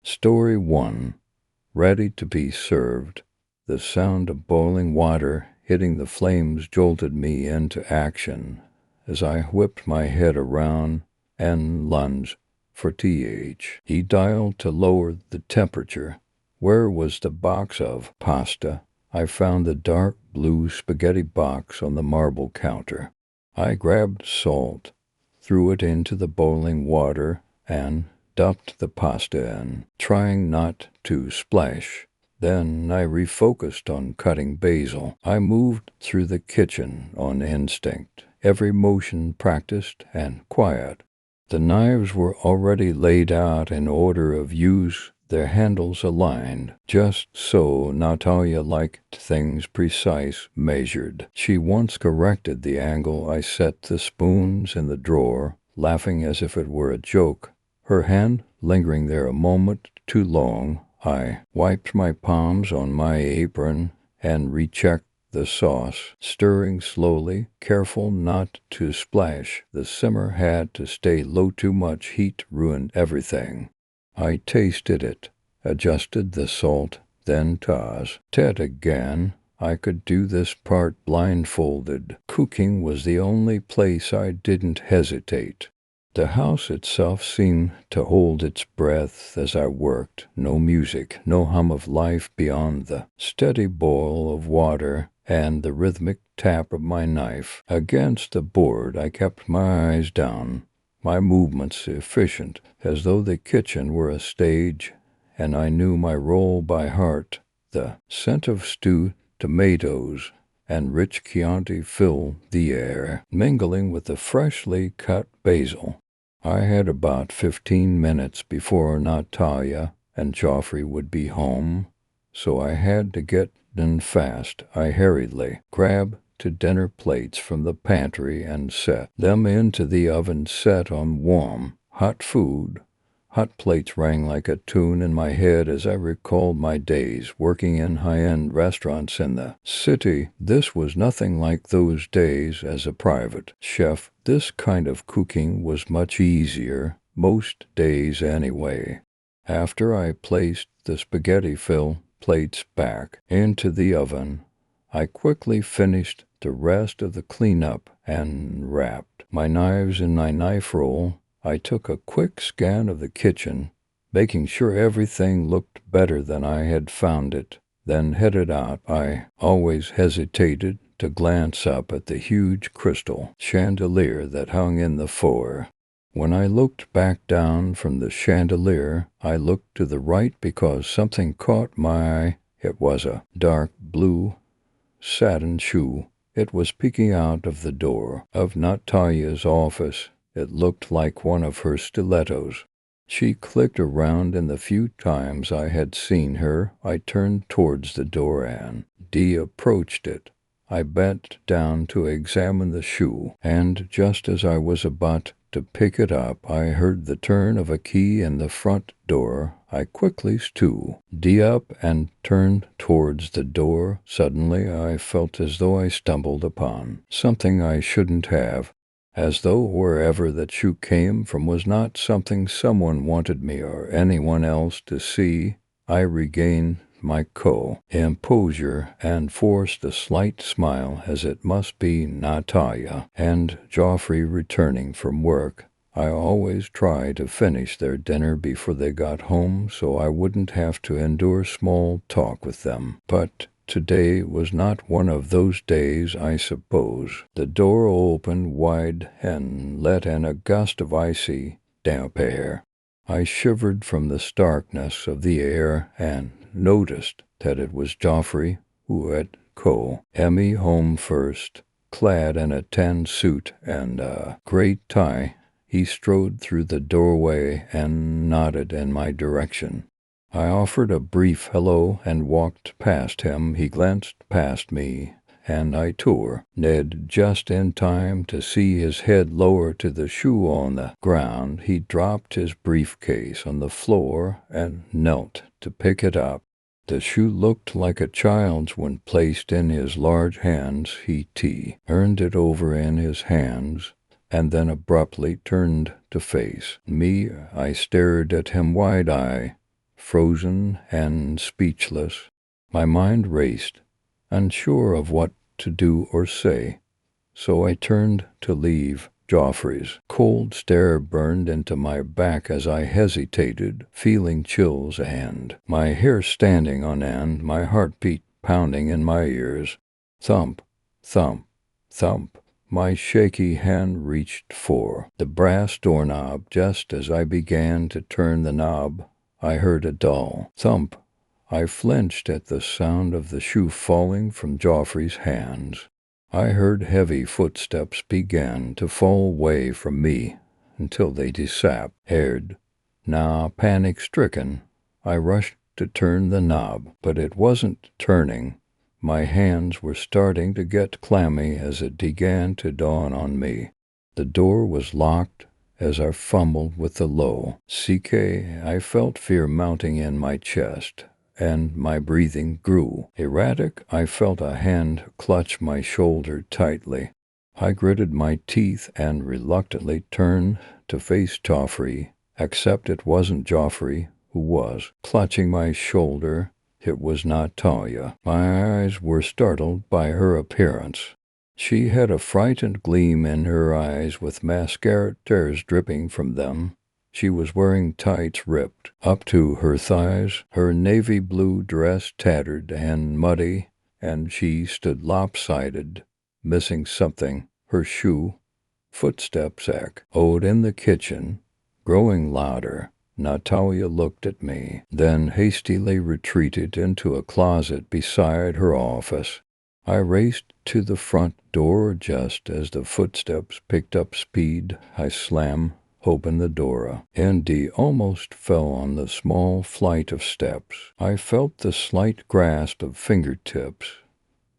Story 1. Ready to be served. The sound of boiling water hitting the flames jolted me into action as I whipped my head around and lunged for TH. He dialed to lower the temperature. Where was the box of pasta? I found the dark blue spaghetti box on the marble counter. I grabbed salt, threw it into the boiling water, and dumped the pasta in, trying not to splash. Then I refocused on cutting basil. I moved through the kitchen on instinct, every motion practiced and quiet. The knives were already laid out in order of use, their handles aligned, just so Natalia liked things precise, measured. She once corrected the angle I set the spoons in the drawer, laughing as if it were a joke. Her hand lingering there a moment too long, I wiped my palms on my apron and rechecked the sauce, stirring slowly, careful not to splash. The simmer had to stay low. Too much heat ruined everything. I tasted it, adjusted the salt, then tossed it again. I could do this part blindfolded. Cooking was the only place I didn't hesitate. The house itself seemed to hold its breath as I worked. No music, no hum of life beyond the steady boil of water and the rhythmic tap of my knife against the board. I kept my eyes down, my movements efficient, as though the kitchen were a stage, and I knew my role by heart. The scent of stewed tomatoes and rich Chianti filled the air, mingling with the freshly cut basil. I had about 15 minutes before Natalia and Joffrey would be home, so I had to get in fast. I hurriedly grabbed 2 dinner plates from the pantry and set them into the oven set on warm, hot food. Hot plates rang like a tune in my head as I recalled my days working in high-end restaurants in the city. This was nothing like those days as a private chef. This kind of cooking was much easier, most days anyway. After I placed the spaghetti-filled plates back into the oven, I quickly finished the rest of the cleanup and wrapped my knives in my knife roll. I took a quick scan of the kitchen, making sure everything looked better than I had found it, then headed out. I always hesitated to glance up at the huge crystal chandelier that hung in the foyer. When I looked back down from the chandelier, I looked to the right because something caught my eye. It was a dark blue satin shoe. It was peeking out of the door of Natalia's office. It looked like one of her stilettos. She clicked around, and the few times I had seen her, I turned towards the door and approached it. I bent down to examine the shoe, and just as I was about to pick it up, I heard the turn of a key in the front door. I quickly stood up and turned towards the door. Suddenly, I felt as though I stumbled upon something I shouldn't have, as though wherever that shoe came from was not something someone wanted me or anyone else to see. I regained my composure and forced a slight smile, as it must be Natalia and Joffrey returning from work. I always try to finish their dinner before they got home so I wouldn't have to endure small talk with them. But today was not one of those days, I suppose. The door opened wide and let in a gust of icy, damp air. I shivered from the starkness of the air and noticed that it was Joffrey who had me home first. Clad in a tan suit and a great tie, he strode through the doorway and nodded in my direction. I offered a brief hello and walked past him. He glanced past me, and I tore Ned just in time to see his head lower to the shoe on the ground. He dropped his briefcase on the floor and knelt to pick it up. The shoe looked like a child's when placed in his large hands. He turned it over in his hands and then abruptly turned to face me. I stared at him wide-eyed. frozen and speechless. My mind raced, unsure of what to do or say, so I turned to leave. Joffrey's cold stare burned into my back as I hesitated, feeling chills and my hair standing on end, my heartbeat pounding in my ears. Thump, thump, thump. My shaky hand reached for the brass doorknob. Just as I began to turn the knob, I heard a dull thump. I flinched at the sound of the shoe falling from Joffrey's hands. I heard heavy footsteps begin to fall away from me until they disappeared. Now, panic-stricken, I rushed to turn the knob, but it wasn't turning. My hands were starting to get clammy as it began to dawn on me. The door was locked. As I fumbled with the CK, I felt fear mounting in my chest, and my breathing grew erratic. I felt a hand clutch my shoulder tightly. I gritted my teeth and reluctantly turned to face Joffrey, except it wasn't Joffrey who was clutching my shoulder. It was not Talia. My eyes were startled by her appearance. She had a frightened gleam in her eyes with mascara tears dripping from them. She was wearing tights ripped up to her thighs, her navy blue dress tattered and muddy, and she stood lopsided, missing something, her shoe. Footsteps echoed in the kitchen, growing louder. Natalia looked at me, then hastily retreated into a closet beside her office. I raced to the front door just as the footsteps picked up speed. I slammed open the door, and almost fell on the small flight of steps. I felt the slight grasp of fingertips,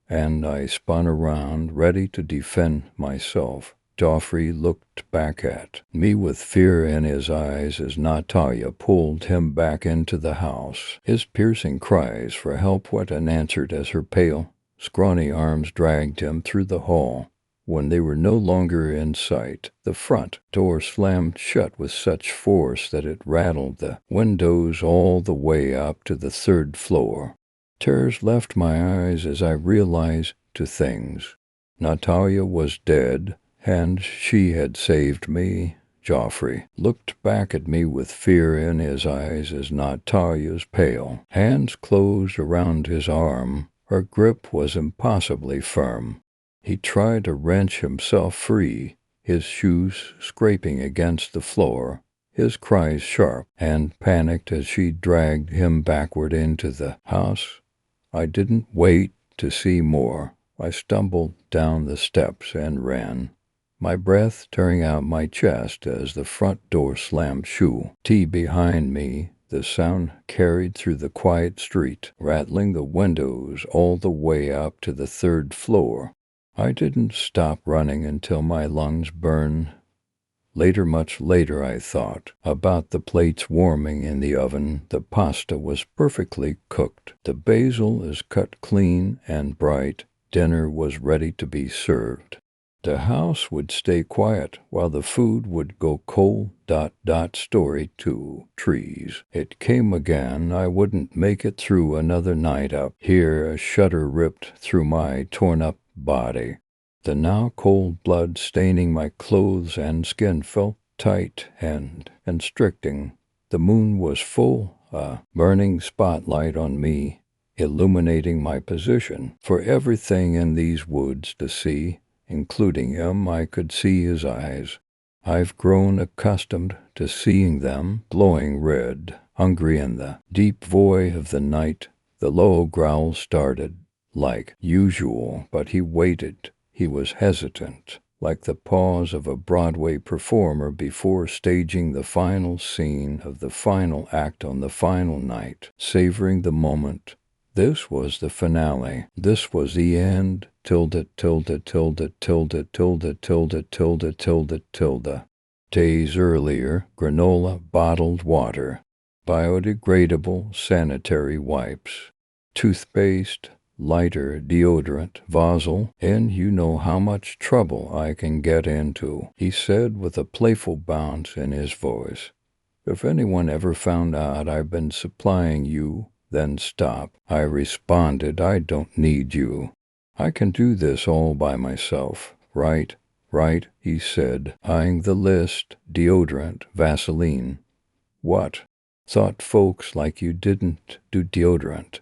and I spun around, ready to defend myself. Joffrey looked back at me with fear in his eyes as Natalia pulled him back into the house. His piercing cries for help went unanswered as her pale, scrawny arms dragged him through the hall. When they were no longer in sight, the front door slammed shut with such force that it rattled the windows all the way up to the third floor. Tears left my eyes as I realized two things. Natalia was dead, and she had saved me. Joffrey looked back at me with fear in his eyes as Natalia's pale hands closed around his arm. Her grip was impossibly firm. He tried to wrench himself free, his shoes scraping against the floor, his cries sharp and panicked as she dragged him backward into the house. I didn't wait to see more. I stumbled down the steps and ran, my breath tearing out my chest as the front door slammed shut behind me. The sound carried through the quiet street, rattling the windows all the way up to the third floor. I didn't stop running until my lungs burned. Later, much later, I thought about the plates warming in the oven. The pasta was perfectly cooked. The basil is cut clean and bright. Dinner was ready to be served. The house would stay quiet while the food would go cold. Story 2. Trees. It came again. I wouldn't make it through another night up here. A shudder ripped through my torn-up body. The now cold blood staining my clothes and skin felt tight and constricting. The moon was full, a burning spotlight on me, illuminating my position for everything in these woods to see, including him. I could see his eyes. I've grown accustomed to seeing them, glowing red, hungry in the deep void of the night. The low growl started, like usual, but he waited. He was hesitant, like the pause of a Broadway performer before staging the final scene of the final act on the final night, savoring the moment. This was the finale. This was the end. Tilde. Days earlier, granola, bottled water, biodegradable sanitary wipes, toothpaste, lighter deodorant, Vazel, and you know how much trouble I can get into, he said with a playful bounce in his voice. If anyone ever found out I've been supplying you, then stop. I responded, I don't need you. I can do this all by myself. Right, right, he said, eyeing the list, deodorant, Vaseline. What? Thought folks like you didn't do deodorant.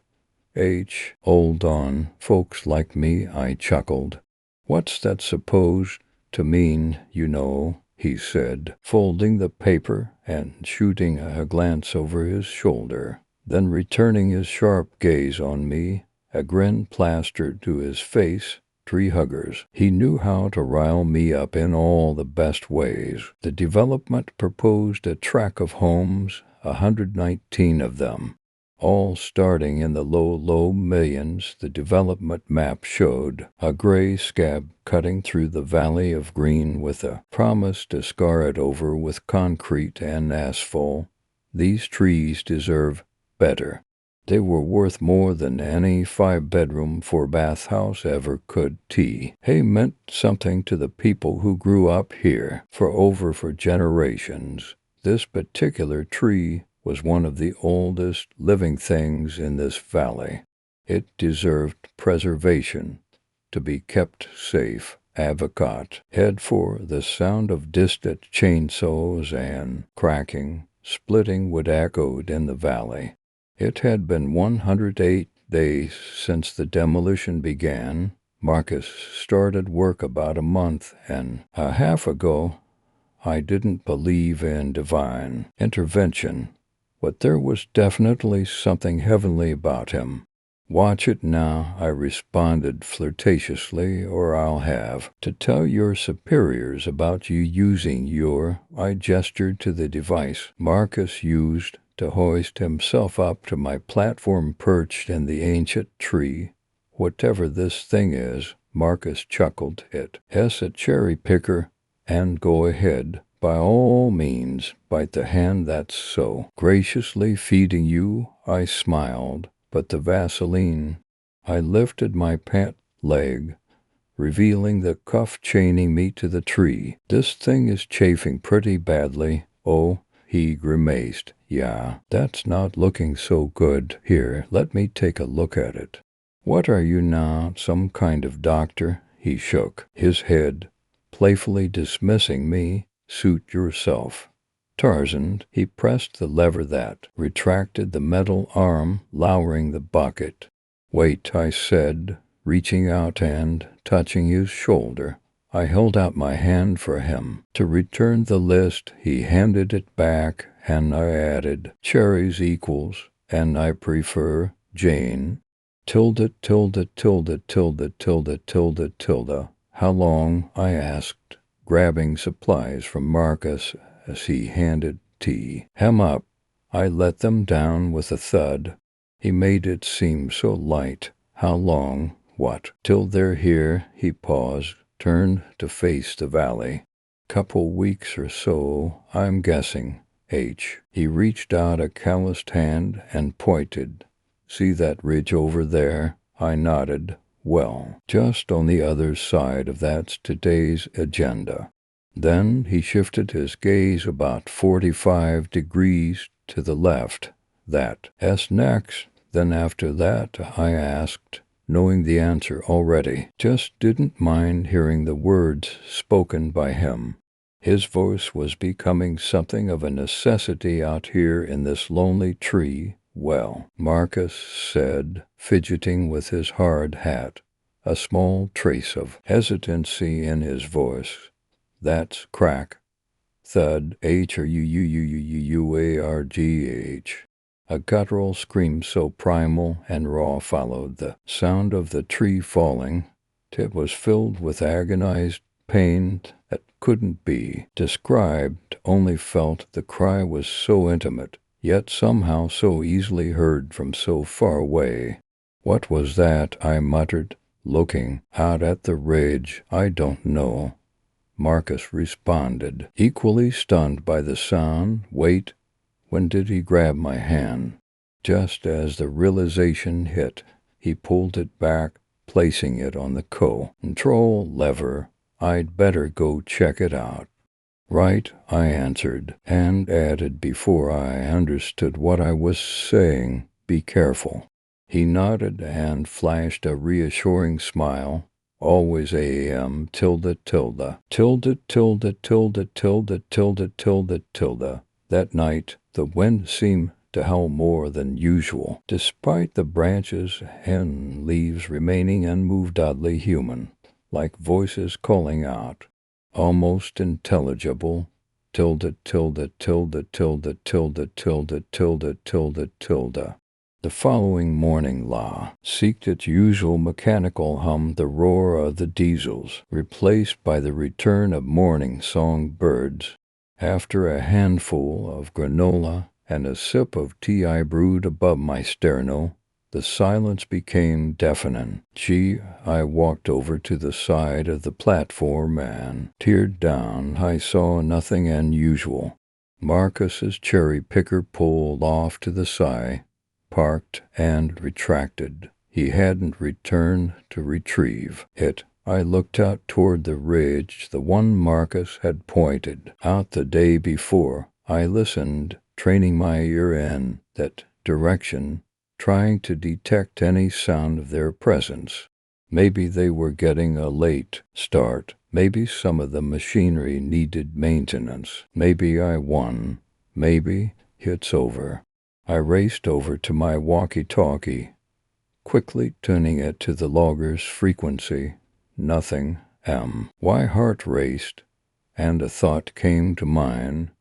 Hold on, folks like me, I chuckled. What's that supposed to mean, you know, he said, folding the paper and shooting a glance over his shoulder, then returning his sharp gaze on me, a grin plastered to his face. Tree huggers. He knew how to rile me up in all the best ways. The development proposed a tract of homes, 119 of them, all starting in the low millions. The development map showed a gray scab cutting through the valley of green with a promise to scar it over with concrete and asphalt. These trees deserve better. They were worth more than any 5-bedroom 4-bath house ever could. Hay meant something to the people who grew up here for generations. This particular tree was one of the oldest living things in this valley. It deserved preservation, to be kept safe. Advocate. Head for the sound of distant chainsaws and cracking, splitting wood echoed in the valley. It had been 108 days since the demolition began. Marcus started work about a month and a half ago. I didn't believe in divine intervention, but there was definitely something heavenly about him. Watch it now, I responded flirtatiously, or I'll have to tell your superiors about you using your, I gestured to the device Marcus used to hoist himself up to my platform perched in the ancient tree. Whatever this thing is, Marcus chuckled, it's a cherry picker, and go ahead. By all means, bite the hand that's so graciously feeding you. I smiled, but the Vaseline. I lifted my pant leg, revealing the cuff chaining me to the tree. This thing is chafing pretty badly. Oh, he grimaced. Yeah, that's not looking so good. Here, let me take a look at it. What are you now, some kind of doctor? He shook his head, playfully dismissing me. Suit yourself. Tarzan, he pressed the lever that retracted the metal arm, lowering the bucket. Wait, I said, reaching out and touching his shoulder. I held out my hand for him to return the list. He handed it back, and I added, cherries equals, and I prefer Jane. Tilde. How long? I asked, grabbing supplies from Marcus as he handed tea. Hem up. I let them down with a thud. He made it seem so light. How long? What? Till they're here. He paused, turned to face the valley. Couple weeks or so, I'm guessing. He reached out a calloused hand and pointed. See that ridge over there? I nodded. Well, just on the other side of that's today's agenda. Then he shifted his gaze about 45 degrees to the left. That's next. Then after that, I asked, knowing the answer already. Just didn't mind hearing the words spoken by him. His voice was becoming something of a necessity out here in this lonely tree. Well, Marcus said, fidgeting with his hard hat, a small trace of hesitancy in his voice. That's crack. Thud. H-R-U-U-U-U-U-A-R-G-H. A guttural scream so primal and raw followed the sound of the tree falling. It was filled with agonized pain that couldn't be described, only felt. The cry was so intimate, yet somehow so easily heard from so far away. What was that? I muttered, looking out at the ridge. I don't know. Marcus responded, equally stunned by the sound. Wait. When did he grab my hand? Just as the realization hit, he pulled it back, placing it on the control lever. I'd better go check it out. Right, I answered, and added before I understood what I was saying, be careful. He nodded and flashed a reassuring smile. Always A.M. tilde tilde. Tilde tilde tilde tilde tilde tilde tilde. That night the wind seemed to howl more than usual, despite the branches and leaves remaining unmovedly human, like voices calling out, almost intelligible, tilde tilde tilde tilde tilde tilde tilde tilde tilde. The following morning La seeked its usual mechanical hum, the roar of the diesels, replaced by the return of morning song birds. After a handful of granola and a sip of tea I brewed above my sterno, the silence became deafening. I walked over to the side of the platform and, teared down, I saw nothing unusual. Marcus's cherry picker pulled off to the side, parked and retracted. He hadn't returned to retrieve it. I looked out toward the ridge, the one Marcus had pointed out the day before. I listened, training my ear in that direction, trying to detect any sound of their presence. Maybe they were getting a late start. Maybe some of the machinery needed maintenance. Maybe I won. Maybe it's over. I raced over to my walkie-talkie, quickly tuning it to the logger's frequency. Nothing. My heart raced, and a thought came to mind.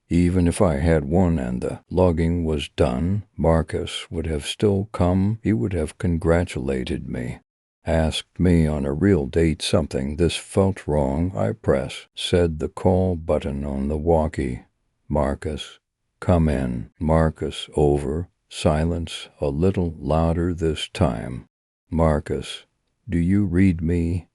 Even if I had won and the logging was done, Marcus would have still come. He would have congratulated me, asked me on a real date something. This felt wrong. I said the call button on the walkie. Marcus, come in. Marcus, over. Silence, a little louder this time. Marcus, do you read me?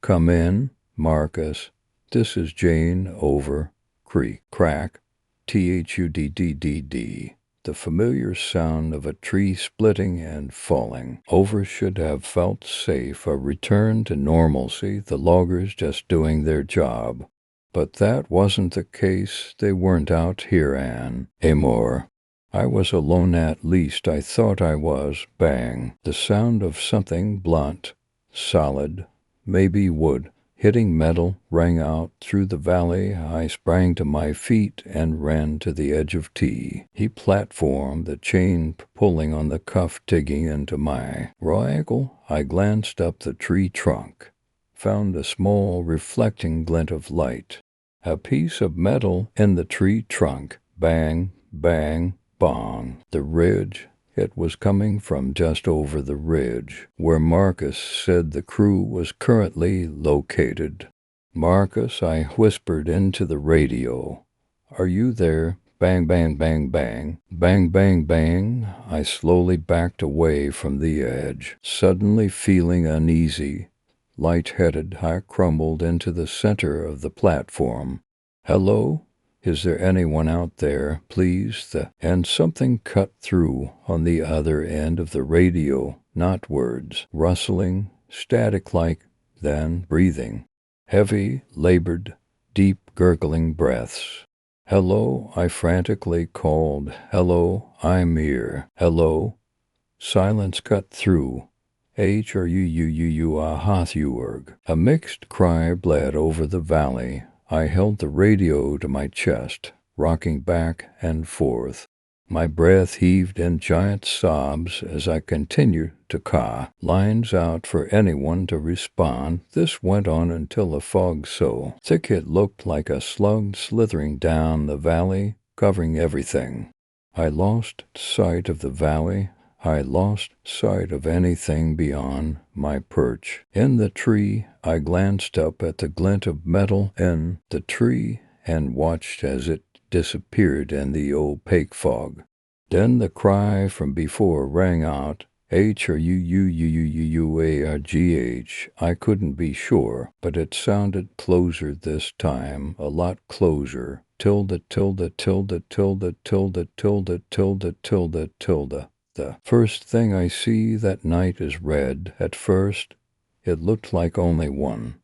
Come in. Marcus, this is Jane, over. Creak, crack. THUDDDD. The familiar sound of a tree splitting and falling. Over should have felt safe, a return to normalcy, the loggers just doing their job. But that wasn't the case. They weren't out here anymore. I was alone, at least I thought I was. Bang. The sound of something blunt, solid, maybe wood, hitting metal rang out through the valley. I sprang to my feet and ran to the edge of He platform, the chain pulling on the cuff digging into my raw ankle. I glanced up the tree trunk, found a small reflecting glint of light. A piece of metal in the tree trunk. Bang, bang, bong. The ridge. It was coming from just over the ridge, where Marcus said the crew was currently located. Marcus, I whispered into the radio. Are you there? Bang, bang, bang, bang. Bang, bang, bang. I slowly backed away from the edge, suddenly feeling uneasy. Light-headed, I crumbled into the center of the platform. Hello? Is there anyone out there, please? And something cut through on the other end of the radio, not words, rustling, static-like, then breathing. Heavy, labored, deep, gurgling breaths. Hello, I frantically called. Hello, I'm here. Hello? Silence cut through. Hathurg. A mixed cry bled over the valley. I held the radio to my chest, rocking back and forth. My breath heaved in giant sobs as I continued to caw lines out for anyone to respond. This went on until the fog so thick it looked like a slug slithering down the valley, covering everything. I lost sight of the valley. I lost sight of anything beyond my perch. In the tree, I glanced up at the glint of metal in the tree and watched as it disappeared in the opaque fog. Then the cry from before rang out, H-R-U-U-U-U-U-A-R-G-H. I couldn't be sure, but it sounded closer this time, a lot closer. Tilde, tilde, tilde, tilde, tilde, tilde, tilde, tilde, tilde. The first thing I see that night is red. At first, it looked like only one.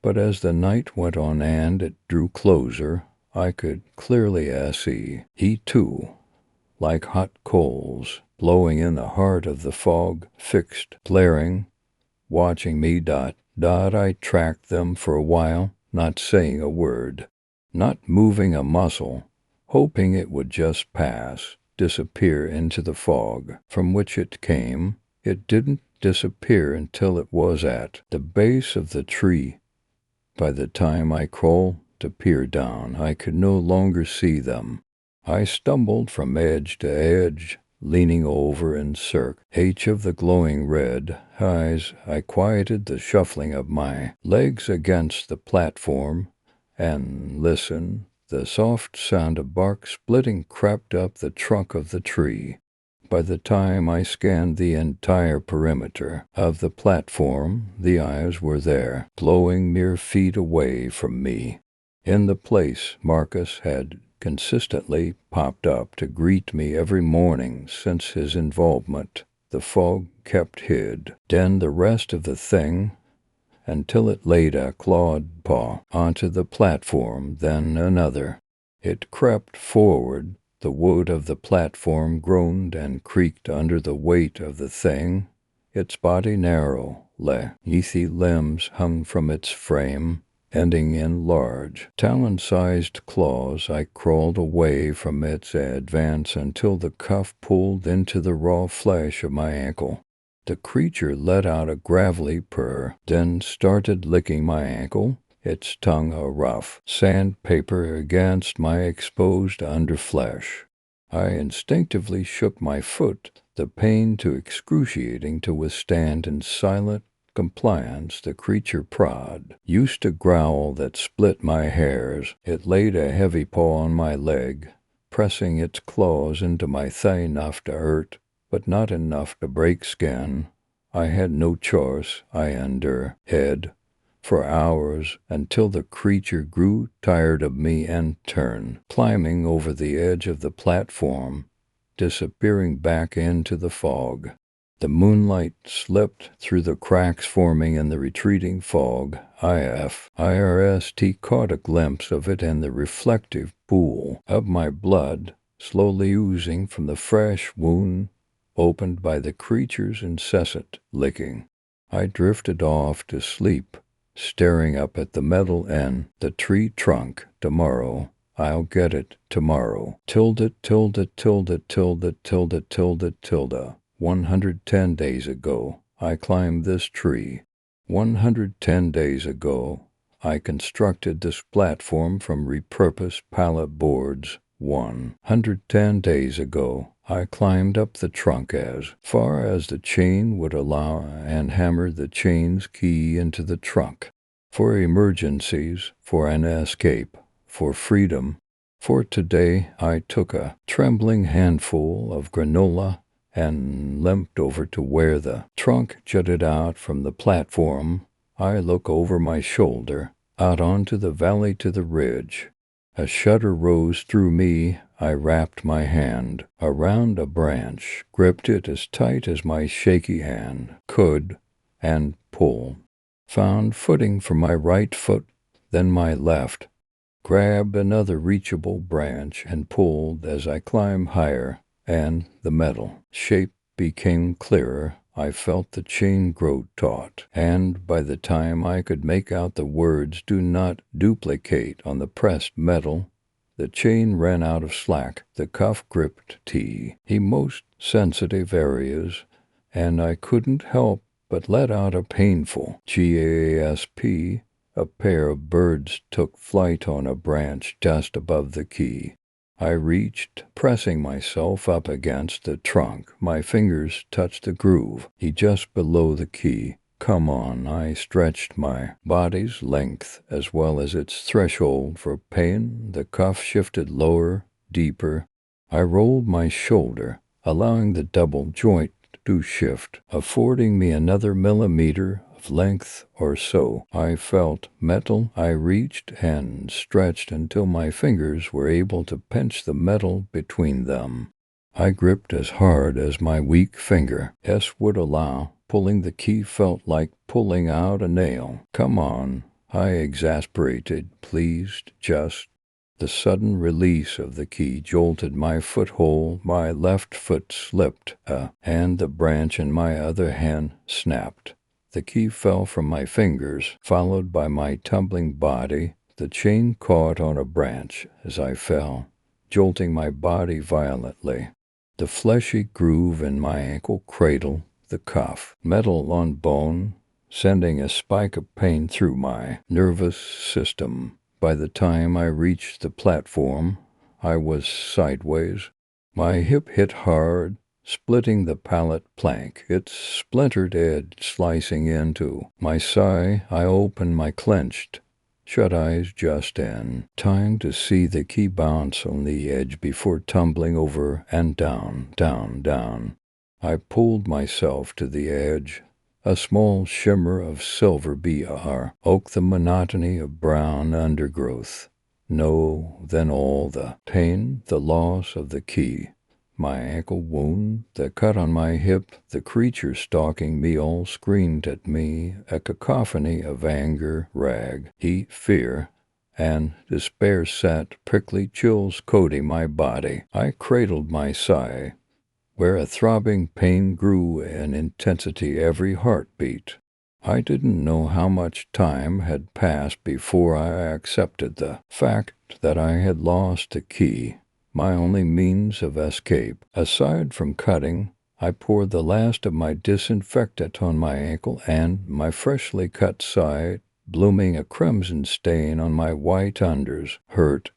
But as the night went on and it drew closer, I could clearly see he too, like hot coals, blowing in the heart of the fog, fixed, glaring, watching me. I tracked them for a while, not saying a word, not moving a muscle, hoping it would just pass, disappear into the fog from which it came. It didn't disappear until it was at the base of the tree. By the time I crawled to peer down, I could no longer see them. I stumbled from edge to edge, leaning over in search of the glowing red eyes. I quieted the shuffling of my legs against the platform and listened. The soft sound of bark splitting crept up the trunk of the tree. By the time I scanned the entire perimeter of the platform, the eyes were there, glowing mere feet away from me. In the place Marcus had consistently popped up to greet me every morning since his involvement, the fog kept hid. Then the rest of the thing, until it laid a clawed paw onto the platform, then another. It crept forward. The wood of the platform groaned and creaked under the weight of the thing. Its body narrow, leafy limbs hung from its frame, ending in large, talon-sized claws. I crawled away from its advance until the cuff pulled into the raw flesh of my ankle. The creature let out a gravelly purr, then started licking my ankle, its tongue a rough sandpaper against my exposed underflesh. I instinctively shook my foot, the pain too excruciating to withstand in silent compliance. The creature prod used to growl that split my hairs. It laid a heavy paw on my leg, pressing its claws into my thigh enough to hurt, but not enough to break skin. I had no choice. I endured for hours until the creature grew tired of me and turned, climbing over the edge of the platform, disappearing back into the fog. The moonlight slipped through the cracks forming in the retreating fog. IRST caught a glimpse of it and the reflective pool of my blood slowly oozing from the fresh wound opened by the creature's incessant licking. I drifted off to sleep, staring up at the metal and the tree trunk. Tomorrow, I'll get it. Tomorrow. 110 days ago, I climbed this tree. 110 days ago, I constructed this platform from repurposed pallet boards. 110 days ago, I climbed up the trunk as far as the chain would allow and hammered the chain's key into the trunk. For emergencies, for an escape, for freedom. For today, I took a trembling handful of granola and limped over to where the trunk jutted out from the platform. I look over my shoulder, out onto the valley to the ridge. A shudder rose through me. I wrapped my hand around a branch, gripped it as tight as my shaky hand could, and pulled. Found footing for my right foot, then my left. Grabbed another reachable branch and pulled as I climbed higher, and the metal shape became clearer. I felt the chain grow taut, and by the time I could make out the words "do not duplicate" on the pressed metal, the chain ran out of slack. The cuff gripped the most sensitive areas, and I couldn't help but let out a painful gasp. A pair of birds took flight on a branch just above the key. I reached, pressing myself up against the trunk. My fingers touched the groove, just below the key. Come on. I stretched my body's length as well as its threshold for pain. The cuff shifted lower, deeper. I rolled my shoulder, allowing the double joint to shift, affording me another millimeter of length or so. I felt metal. I reached and stretched until my fingers were able to pinch the metal between them. I gripped as hard as my weak fingers would allow. Pulling the key felt like pulling out a nail. Come on. I exasperated, pleased, just. The sudden release of the key jolted my foothold, my left foot slipped, and the branch in my other hand snapped. The key fell from my fingers, followed by my tumbling body. The chain caught on a branch as I fell, jolting my body violently. The fleshy groove in my ankle cradled the cuff, metal on bone, sending a spike of pain through my nervous system. By the time I reached the platform, I was sideways. My hip hit hard, splitting the pallet plank, its splintered edge slicing into my side. I opened my clenched, shut eyes just in time to see the key bounce on the edge before tumbling over and down, down, down. I pulled myself to the edge. A small shimmer of silver oaked the monotony of brown undergrowth. No, then all the pain, the loss of the key, my ankle wound, the cut on my hip, the creature stalking me all screamed at me, a cacophony of anger, rage, heat, fear, and despair sat prickly chills coating my body. I cradled my sigh, where a throbbing pain grew in intensity every heartbeat. I didn't know how much time had passed before I accepted the fact that I had lost the key, my only means of escape. Aside from cutting, I poured the last of my disinfectant on my ankle and my freshly cut side, blooming a crimson stain on my white unders, hurt.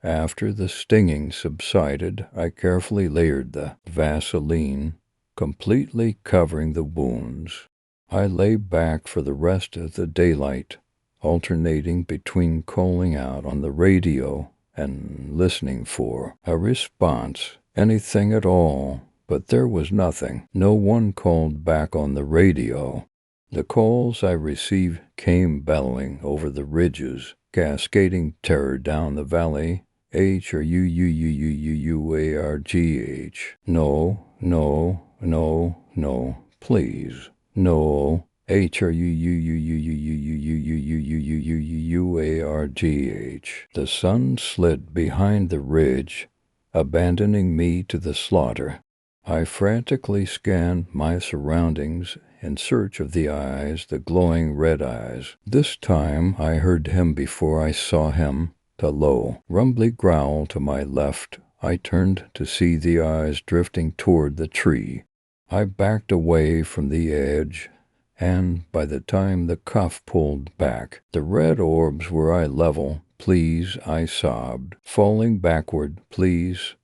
After the stinging subsided, I carefully layered the Vaseline, completely covering the wounds. I lay back for the rest of the daylight, alternating between calling out on the radio and listening for a response, anything at all, but there was nothing. No one called back on the radio. The calls I received came bellowing over the ridges, cascading terror down the valley. H-R-U-U-U-U-U-U-A-R-G-H. No, no, no, no, please. No. H-R-U-U-U-U-U-U-U-U-U-U-U-U-U-U-U-A-R-G-H. The sun slid behind the ridge, abandoning me to the slaughter. I frantically scanned my surroundings in search of the eyes, the glowing red eyes. This time I heard him before I saw him. The low, rumbly growl to my left. I turned to see the eyes drifting toward the tree. I backed away from the edge, and by the time the cuff pulled back, the red orbs were eye level. Please, I sobbed, falling backward. Please,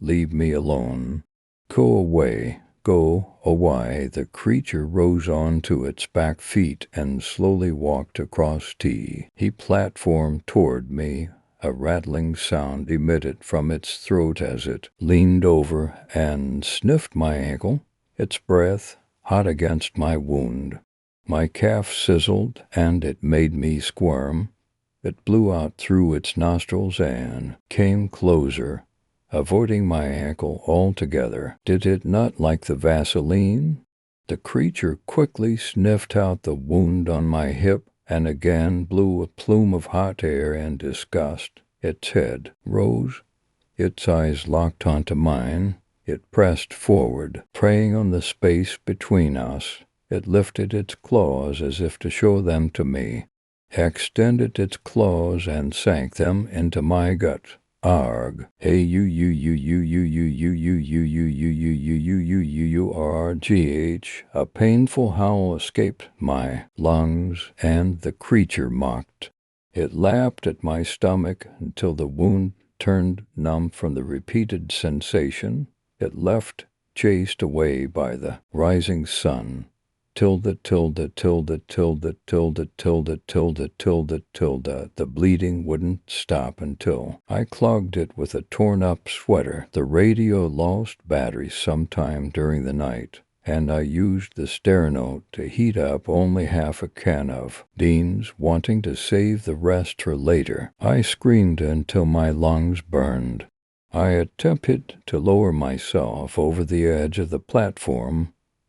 leave me alone. Go away. Go away. The creature rose onto its back feet and slowly walked across T. He platformed toward me. A rattling sound emitted from its throat as it leaned over and sniffed my ankle, its breath hot against my wound. My calf sizzled, and it made me squirm. It blew out through its nostrils and came closer, avoiding my ankle altogether. Did it not like the Vaseline? The creature quickly sniffed out the wound on my hip and again blew a plume of hot air in disgust. Its head rose, its eyes locked onto mine. It pressed forward, preying on the space between us. It lifted its claws as if to show them to me, extended its claws and sank them into my gut. Arg. A-U-U-U-U-U-U-U-U-U-U-U-U-U-U-U-U-U-U-U-R-G-H. A painful howl escaped my lungs, and the creature mocked. It lapped at my stomach until the wound turned numb from the repeated sensation. It left, chased away by the rising sun. Tilde, tilde, tilde, tilde, tilde, tilde, tilde, tilde, tilde. The bleeding wouldn't stop until I clogged it with a torn-up sweater. The radio lost battery sometime during the night, and I used the sterno to heat up only half a can of beans, wanting to save the rest for later. I screamed until my lungs burned. I attempted to lower myself over the edge of the platform.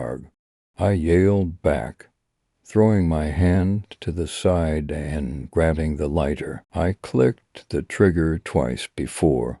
arg. I yelled back, throwing my hand to the side and grabbing the lighter. I clicked the trigger twice before.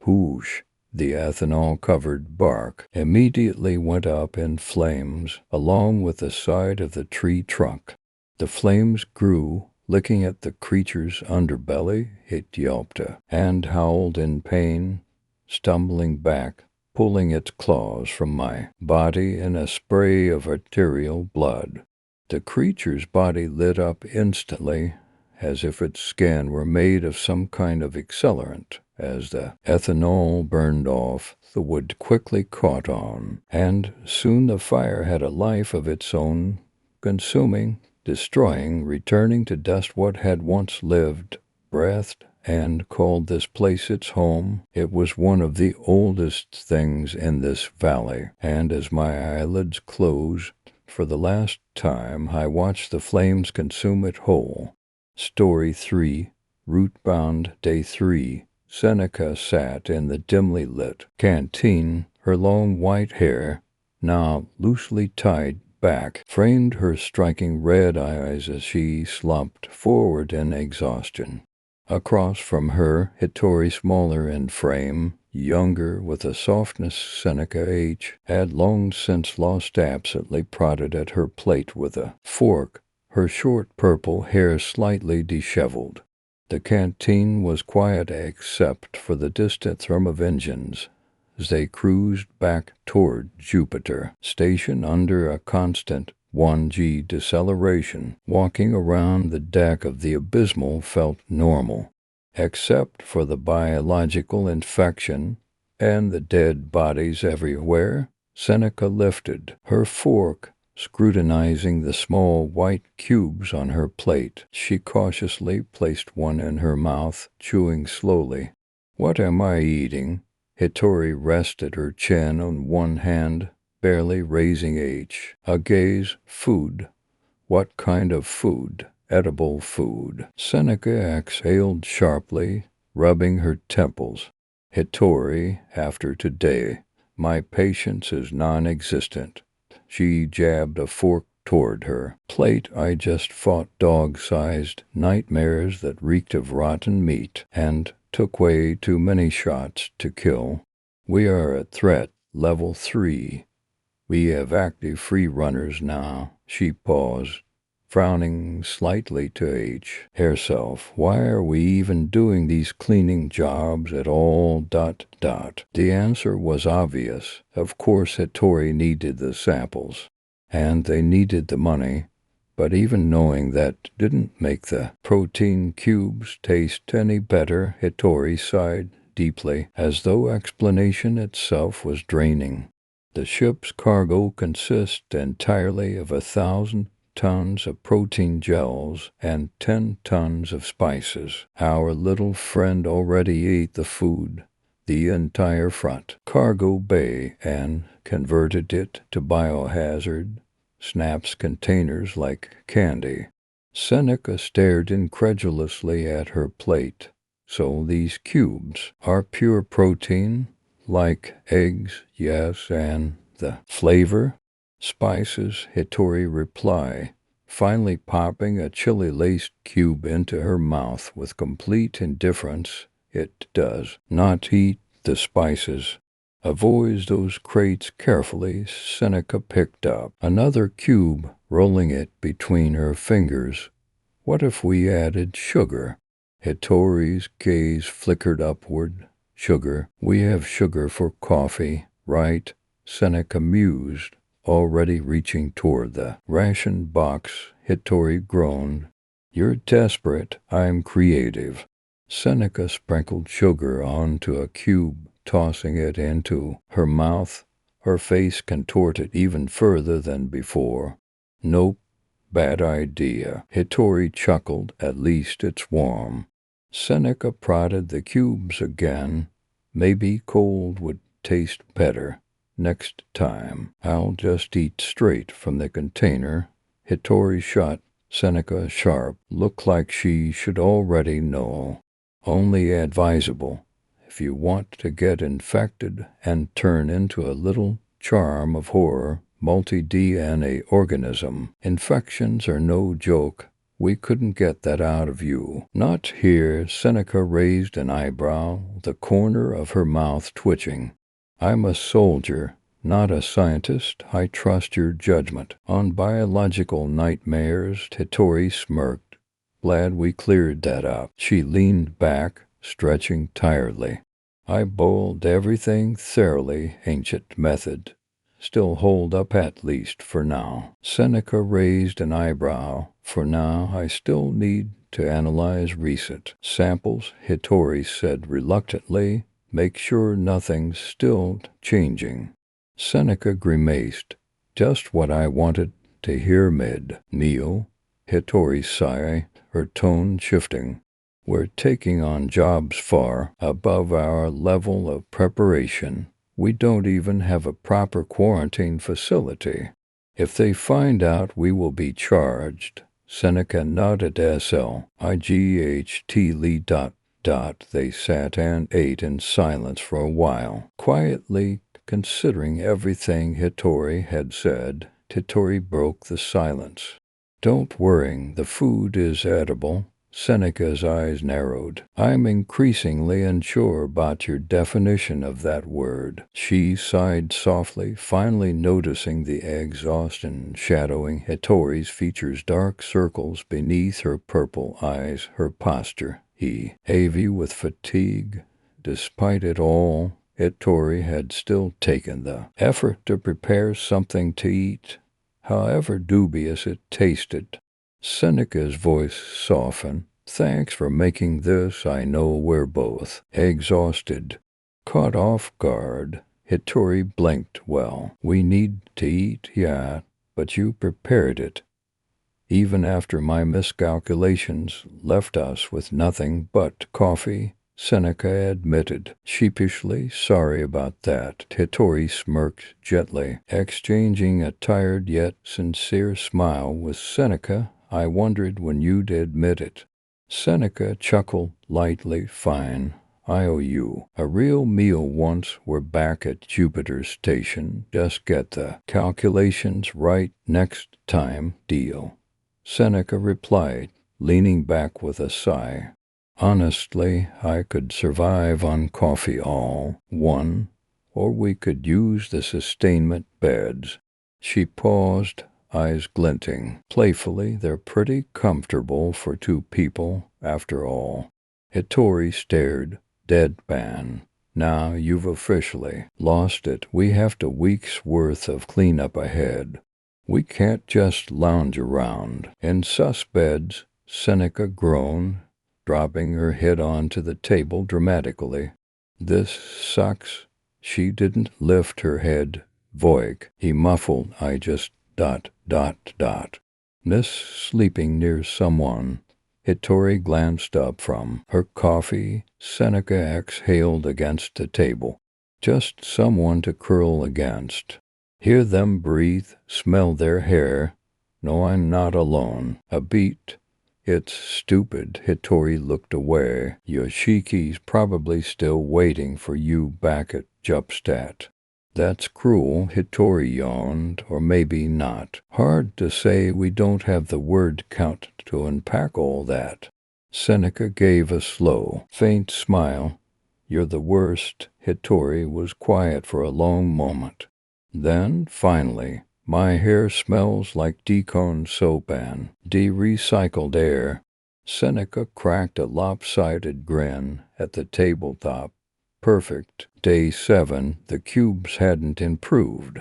Whoosh! The ethanol-covered bark immediately went up in flames, along with the side of the tree trunk. The flames grew, licking at the creature's underbelly. It yelped and howled in pain, stumbling back, pulling its claws from my body in a spray of arterial blood. The creature's body lit up instantly, as if its skin were made of some kind of accelerant. As the ethanol burned off, the wood quickly caught on, and soon the fire had a life of its own, consuming, destroying, returning to dust what had once lived, breathed, and called this place its home. It was one of the oldest things in this valley, and as my eyelids closed, for the last time I watched the flames consume it whole. Story 3, Rootbound, Day 3. Seneca sat in the dimly lit canteen. Her long white hair, now loosely tied back, framed her striking red eyes as she slumped forward in exhaustion. Across from her, Hittori, smaller in frame, younger with a softness Seneca H. had long since lost, absently prodded at her plate with a fork, her short purple hair slightly disheveled. The canteen was quiet except for the distant thrum of engines as they cruised back toward Jupiter Station under a constant 1G deceleration. Walking around the deck of the Abysmal felt normal, except for the biological infection and the dead bodies everywhere. Seneca lifted her fork, scrutinizing the small white cubes on her plate. She cautiously placed one in her mouth, chewing slowly. "What am I eating?" Hittori rested her chin on one hand, barely raising a gaze. "Food." "What kind of food?" "Edible food." Seneca exhaled sharply, rubbing her temples. "Hittori, after today, my patience is non-existent." She jabbed a fork toward her plate. "I just fought dog-sized nightmares that reeked of rotten meat and took way too many shots to kill. We are at threat level 3. We have active free runners now." She paused, frowning slightly to herself. "Why are we even doing these cleaning jobs at all? The answer was obvious. Of course Hittori needed the samples, and they needed the money, but even knowing that didn't make the protein cubes taste any better. Hittori sighed deeply, as though explanation itself was draining. The ship's cargo consists entirely of 1,000 tons of protein gels and 10 tons of spices. Our little friend already ate the food, the entire front cargo bay, and converted it to biohazard snaps containers like candy. Seneca stared incredulously at her plate. So these cubes are pure protein, like eggs, yes, and the flavor? Spices, Hittori reply, finally popping a chili-laced cube into her mouth with complete indifference. It does not eat the spices. Avoids those crates carefully. Seneca picked up another cube, rolling it between her fingers. What if we added sugar? Hittori's gaze flickered upward. Sugar. We have sugar for coffee, right? Seneca mused, already reaching toward the ration box. Hittori groaned. You're desperate. I'm creative. Seneca sprinkled sugar onto a cube, tossing it into her mouth. Her face contorted even further than before. Nope. Bad idea. Hittori chuckled. At least it's warm. Seneca prodded the cubes again. Maybe cold would taste better. Next time, I'll just eat straight from the container. Hittori shot Seneca a sharp look like she should already know. Only advisable if you want to get infected and turn into a little charm of horror, multi-DNA organism. Infections are no joke. We couldn't get that out of you. Not here. Seneca raised an eyebrow, the corner of her mouth twitching. I'm a soldier, not a scientist. I trust your judgment. On biological nightmares, Hittori smirked. Glad we cleared that up. She leaned back, stretching tiredly. I boiled everything thoroughly, ancient method. Still hold up at least for now. Seneca raised an eyebrow. For now, I still need to analyze recent samples, Hittori said reluctantly. Make sure nothing's still changing. Seneca grimaced. Just what I wanted to hear mid-meal. Hittori sighed, her tone shifting. We're taking on jobs far above our level of preparation. We don't even have a proper quarantine facility. If they find out, we will be charged. Seneca nodded SLIGHT. They sat and ate in silence for a while, quietly considering everything Hittori had said. Hittori broke the silence. Don't worry, the food is edible. Seneca's eyes narrowed. I'm increasingly unsure about your definition of that word. She sighed softly, finally noticing the exhaustion shadowing Hittori's features, dark circles beneath her purple eyes, her posture. Heavy with fatigue. Despite it all, Hittori had still taken the effort to prepare something to eat, however dubious it tasted. Seneca's voice softened. Thanks for making this. I know we're both exhausted. Caught off guard, Hittori blinked. Well, we need to eat, yeah, but you prepared it. Even after my miscalculations left us with nothing but coffee, Seneca admitted, sheepishly. Sorry about that. Hittori smirked gently, exchanging a tired yet sincere smile with Seneca. I wondered when you'd admit it. Seneca chuckled lightly. Fine. I owe you a real meal once we're back at Jupiter Station. Just get the calculations right next time. Deal. Seneca replied, leaning back with a sigh. Honestly, I could survive on coffee all one, or we could use the sustainment beds. She paused, eyes glinting. Playfully, they're pretty comfortable for two people, after all. Hittori stared, deadpan. Now you've officially lost it. We have a week's worth of cleanup ahead. We can't just lounge around in sus beds. Seneca groaned, dropping her head onto the table dramatically. This sucks. She didn't lift her head Voig, he muffled, I just ... Miss sleeping near someone. Hittori glanced up from her coffee. Seneca exhaled against the table. Just someone to curl against. Hear them breathe, smell their hair. No, I'm not alone. A beat. It's stupid. Hittori looked away. Yoshiki's probably still waiting for you back at Jupstat. That's cruel, Hittori yawned, or maybe not. Hard to say, we don't have the word count to unpack all that. Seneca gave a slow, faint smile. You're the worst. Hittori was quiet for a long moment. Then, finally, my hair smells like deconed soap and de-recycled air. Seneca cracked a lopsided grin at the tabletop. Perfect. Day 7, the cubes hadn't improved.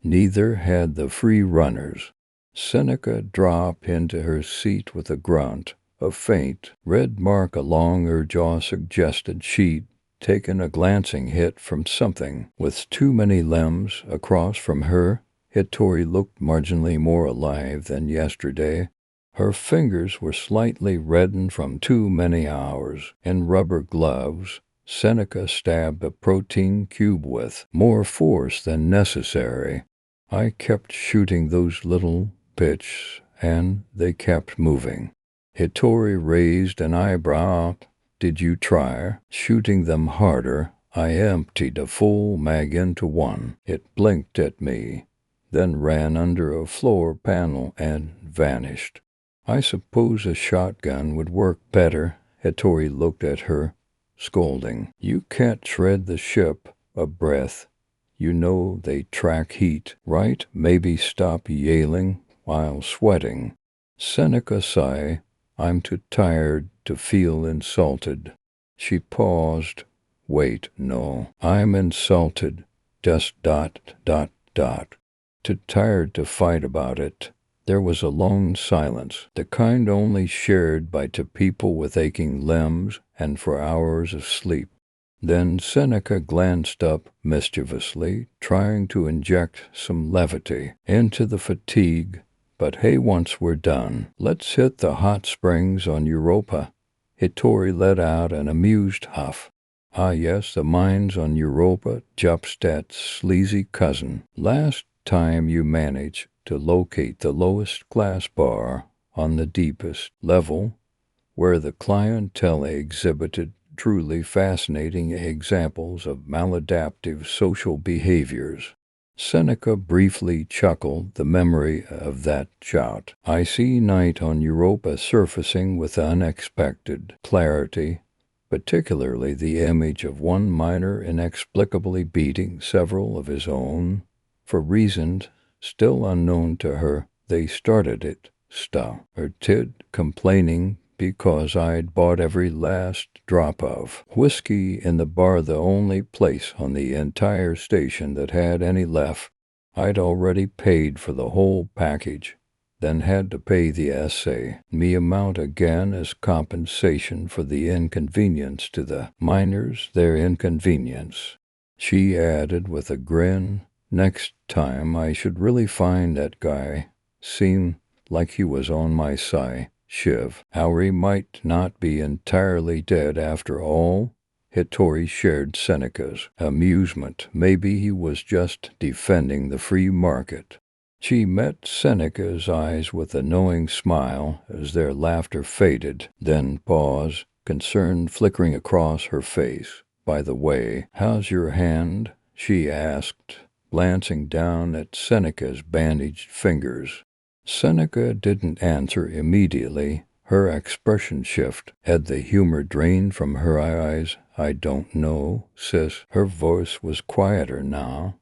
Neither had the free runners. Seneca dropped into her seat with a grunt. A faint red mark along her jaw suggested she'd taken a glancing hit from something. With too many limbs across from her, Hittori looked marginally more alive than yesterday. Her fingers were slightly reddened from too many hours. In rubber gloves, Seneca stabbed a protein cube with more force than necessary. I kept shooting those little bits, and they kept moving. Hittori raised an eyebrow. Did you try shooting them harder? I emptied a full mag into one. It blinked at me, then ran under a floor panel and vanished. I suppose a shotgun would work better. Hittori looked at her, scolding. You can't shred the ship a breath. You know they track heat, right? Maybe stop yelling while sweating. Seneca sighed. I'm too tired to feel insulted. She paused. Wait, no, I'm insulted. Just ... Too tired to fight about it. There was a long silence, the kind only shared by two people with aching limbs and for hours of sleep. Then Seneca glanced up mischievously, trying to inject some levity into the fatigue. But hey, once we're done, let's hit the hot springs on Europa. Hittori let out an amused huff. Ah yes, the mines on Europa, Jupstat's sleazy cousin. Last time you managed to locate the lowest glass bar on the deepest level, where the clientele exhibited truly fascinating examples of maladaptive social behaviors. Seneca briefly chuckled the memory of that shout. I see night on Europa surfacing with unexpected clarity, particularly the image of one miner inexplicably beating several of his own. For reasons still unknown to her, they started it. Tid complaining because I'd bought every last drop of whiskey in the bar, the only place on the entire station that had any left. I'd already paid for the whole package, then had to pay the essay me amount again as compensation for the inconvenience to the miners, their inconvenience. She added with a grin, next time I should really find that guy. Seemed like he was on my side. Shiv, Howery might not be entirely dead after all. Hittori shared Seneca's amusement. Maybe he was just defending the free market. She met Seneca's eyes with a knowing smile as their laughter faded, then paused, concern flickering across her face. By the way, how's your hand? She asked, glancing down at Seneca's bandaged fingers. Seneca didn't answer immediately. Her expression shifted. Had the humor drained from her eyes? I don't know, sis. Her voice was quieter now.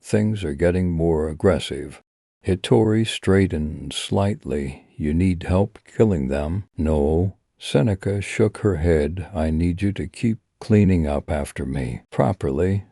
Things are getting more aggressive. Hittori straightened slightly. You need help killing them? No. Seneca shook her head. I need you to keep cleaning up after me. Properly.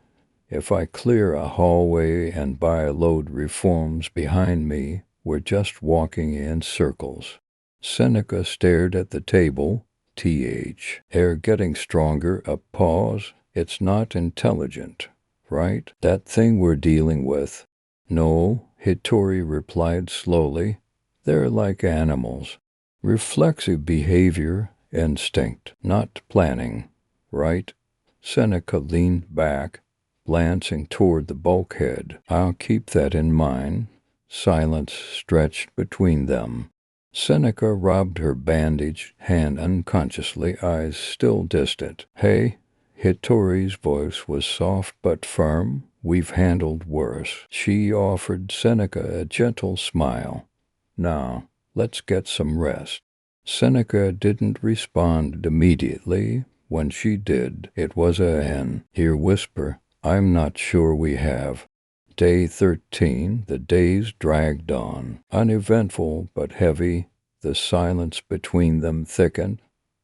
If I clear a hallway and buy-load reforms behind me, we're just walking in circles. Seneca stared at the table. Air getting stronger. A pause. It's not intelligent, right? That thing we're dealing with. No, Hitori replied slowly. They're like animals. Reflexive behavior, instinct, not planning. Right? Seneca leaned back, glancing toward the bulkhead. I'll keep that in mind. Silence stretched between them. Seneca rubbed her bandaged hand unconsciously, eyes still distant. Hey, Hitori's voice was soft but firm. We've handled worse. She offered Seneca a gentle smile. Now, let's get some rest. Seneca didn't respond immediately. When she did, it was ear whisper. I'm not sure we have. Day 13, the days dragged on, uneventful but heavy. The silence between them thickened,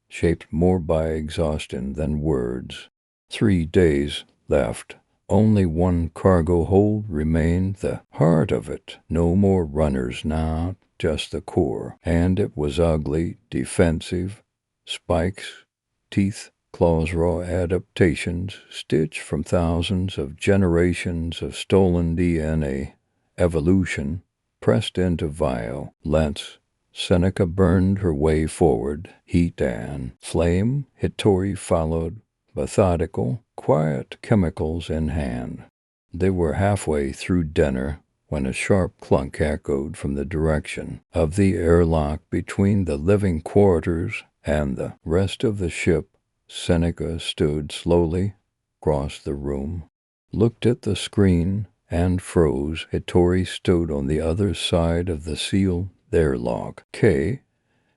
shaped more by exhaustion than words. 3 days left. Only one cargo hold remained, the heart of it. No more runners now, just the core. And it was ugly, defensive. Spikes, teeth, claws, raw adaptations, stitched from thousands of generations of stolen DNA. Evolution, pressed into violence. Seneca burned her way forward, heat and flame. Hitori followed, methodical, quiet, chemicals in hand. They were halfway through dinner when a sharp clunk echoed from the direction of the airlock between the living quarters and the rest of the ship. Seneca stood slowly, crossed the room, looked at the screen, and froze. Hitori stood on the other side of the sealed airlock. K.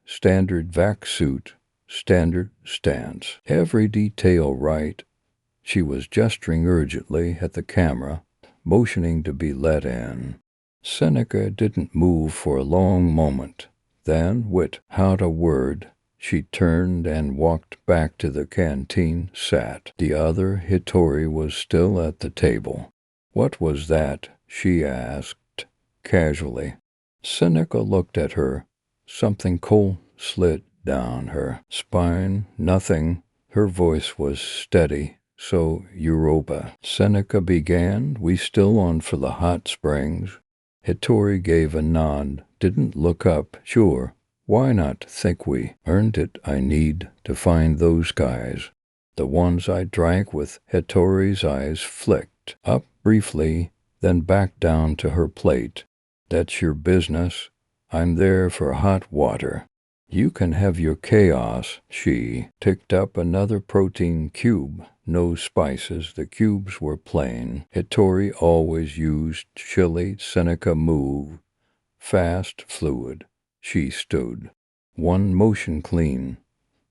Standard vac suit, standard stance. Every detail right. She was gesturing urgently at the camera, motioning to be let in. Seneca didn't move for a long moment. Then, without a word, she turned and walked back to the canteen, sat. The other Hitori was still at the table. What was that? She asked, casually. Seneca looked at her. Something cold slid down her spine. Nothing. Her voice was steady. So, Europa. Seneca began. We still on for the hot springs? Hitori gave a nod, didn't look up. Sure. Why not? Think we earned it. I need to find those guys. The ones I drank with. Hitori's eyes flicked up briefly, then back down to her plate. That's your business. I'm there for hot water. You can have your chaos. She picked up another protein cube. No spices. The cubes were plain. Hitori always used chili. Seneca moved. Fast, fluid. She stood. One motion clean.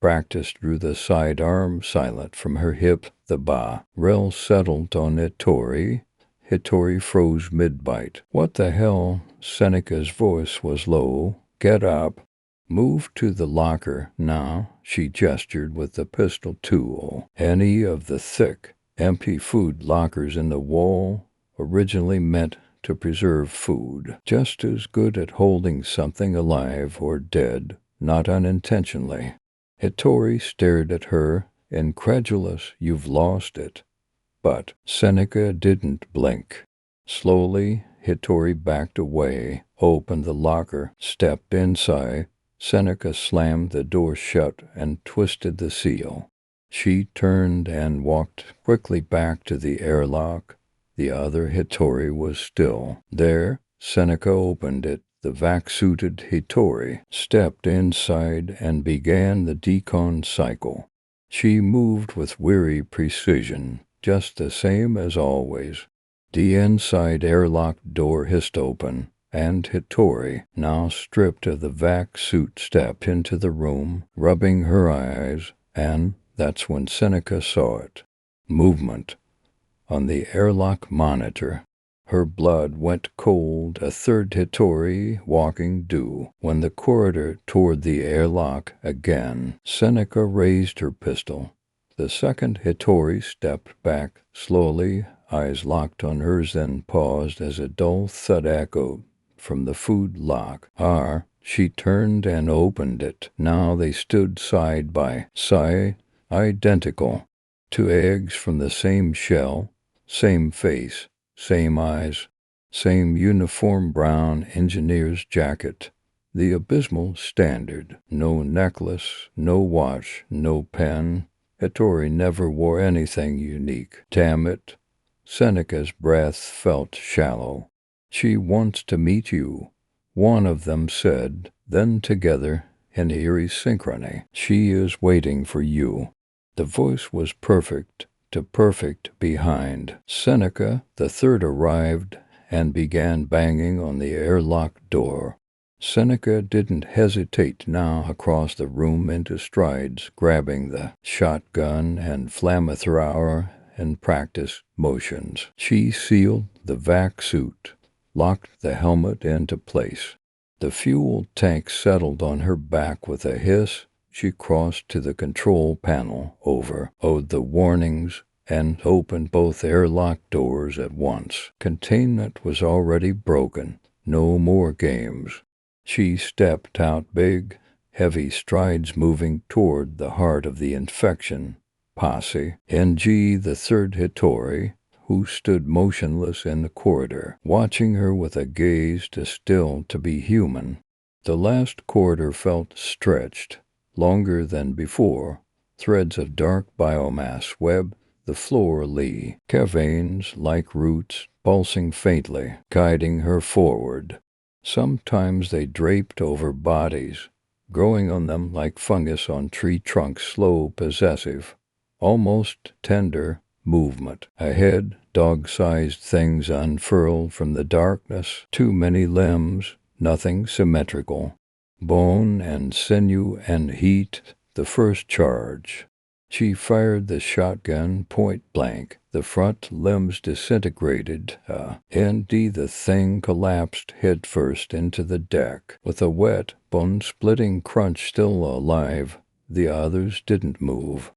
Practiced through the sidearm, silent from her hip. The ba rail settled on Hitori. Hitori froze mid-bite. What the hell? Seneca's voice was low. Get up. Move to the locker now. She gestured with the pistol tool. Any of the thick, empty food lockers in the wall, originally meant to preserve food. Just as good at holding something alive or dead, not unintentionally. Hitori stared at her, incredulous. You've lost it. But Seneca didn't blink. Slowly, Hitori backed away, opened the locker, stepped inside. Seneca slammed the door shut and twisted the seal. She turned and walked quickly back to the airlock. The other Hitori was still there. Seneca opened it. The vac-suited Hitori stepped inside and began the decon cycle. She moved with weary precision, just the same as always. The inside airlock door hissed open, and Hitori, now stripped of the vac suit, stepped into the room, rubbing her eyes, and that's when Seneca saw it. Movement on the airlock monitor. Her blood went cold. A third Hitori walking due. When the corridor toward the airlock again, Seneca raised her pistol. The second Hitori stepped back slowly, eyes locked on hers, then paused as a dull thud echoed from the food lock. She turned and opened it. Now they stood side by side, identical. 2 eggs from the same shell, same face, same eyes. Same uniform brown engineer's jacket. The abysmal standard. No necklace, no watch, no pen. Ettore never wore anything unique. Damn it. Seneca's breath felt shallow. She wants to meet you, one of them said, then together, in eerie synchrony, she is waiting for you. The voice was perfect to perfect behind. Seneca, the third, arrived and began banging on the airlock door. Seneca didn't hesitate now across the room into strides, grabbing the shotgun and flamethrower in practice motions. She sealed the vac suit, locked the helmet into place. The fuel tank settled on her back with a hiss. She crossed to the control panel, overrode the warnings, and opened both airlock doors at once. Containment was already broken. No more games. She stepped out big, heavy strides moving toward the heart of the infection posse. NG, the third Hittori, who stood motionless in the corridor, watching her with a gaze too still to be human. The last corridor felt stretched, longer than before. Threads of dark biomass webbed the floor lee, caverns like roots pulsing faintly, guiding her forward. Sometimes they draped over bodies, growing on them like fungus on tree trunks, slow, possessive, almost tender movement. Ahead, dog-sized things unfurled from the darkness, too many limbs, nothing symmetrical. Bone and sinew and heat, the first charge. She fired the shotgun point blank. The front limbs disintegrated. Indeed, the thing collapsed head first into the deck. With a wet, bone-splitting crunch still alive, the others didn't move.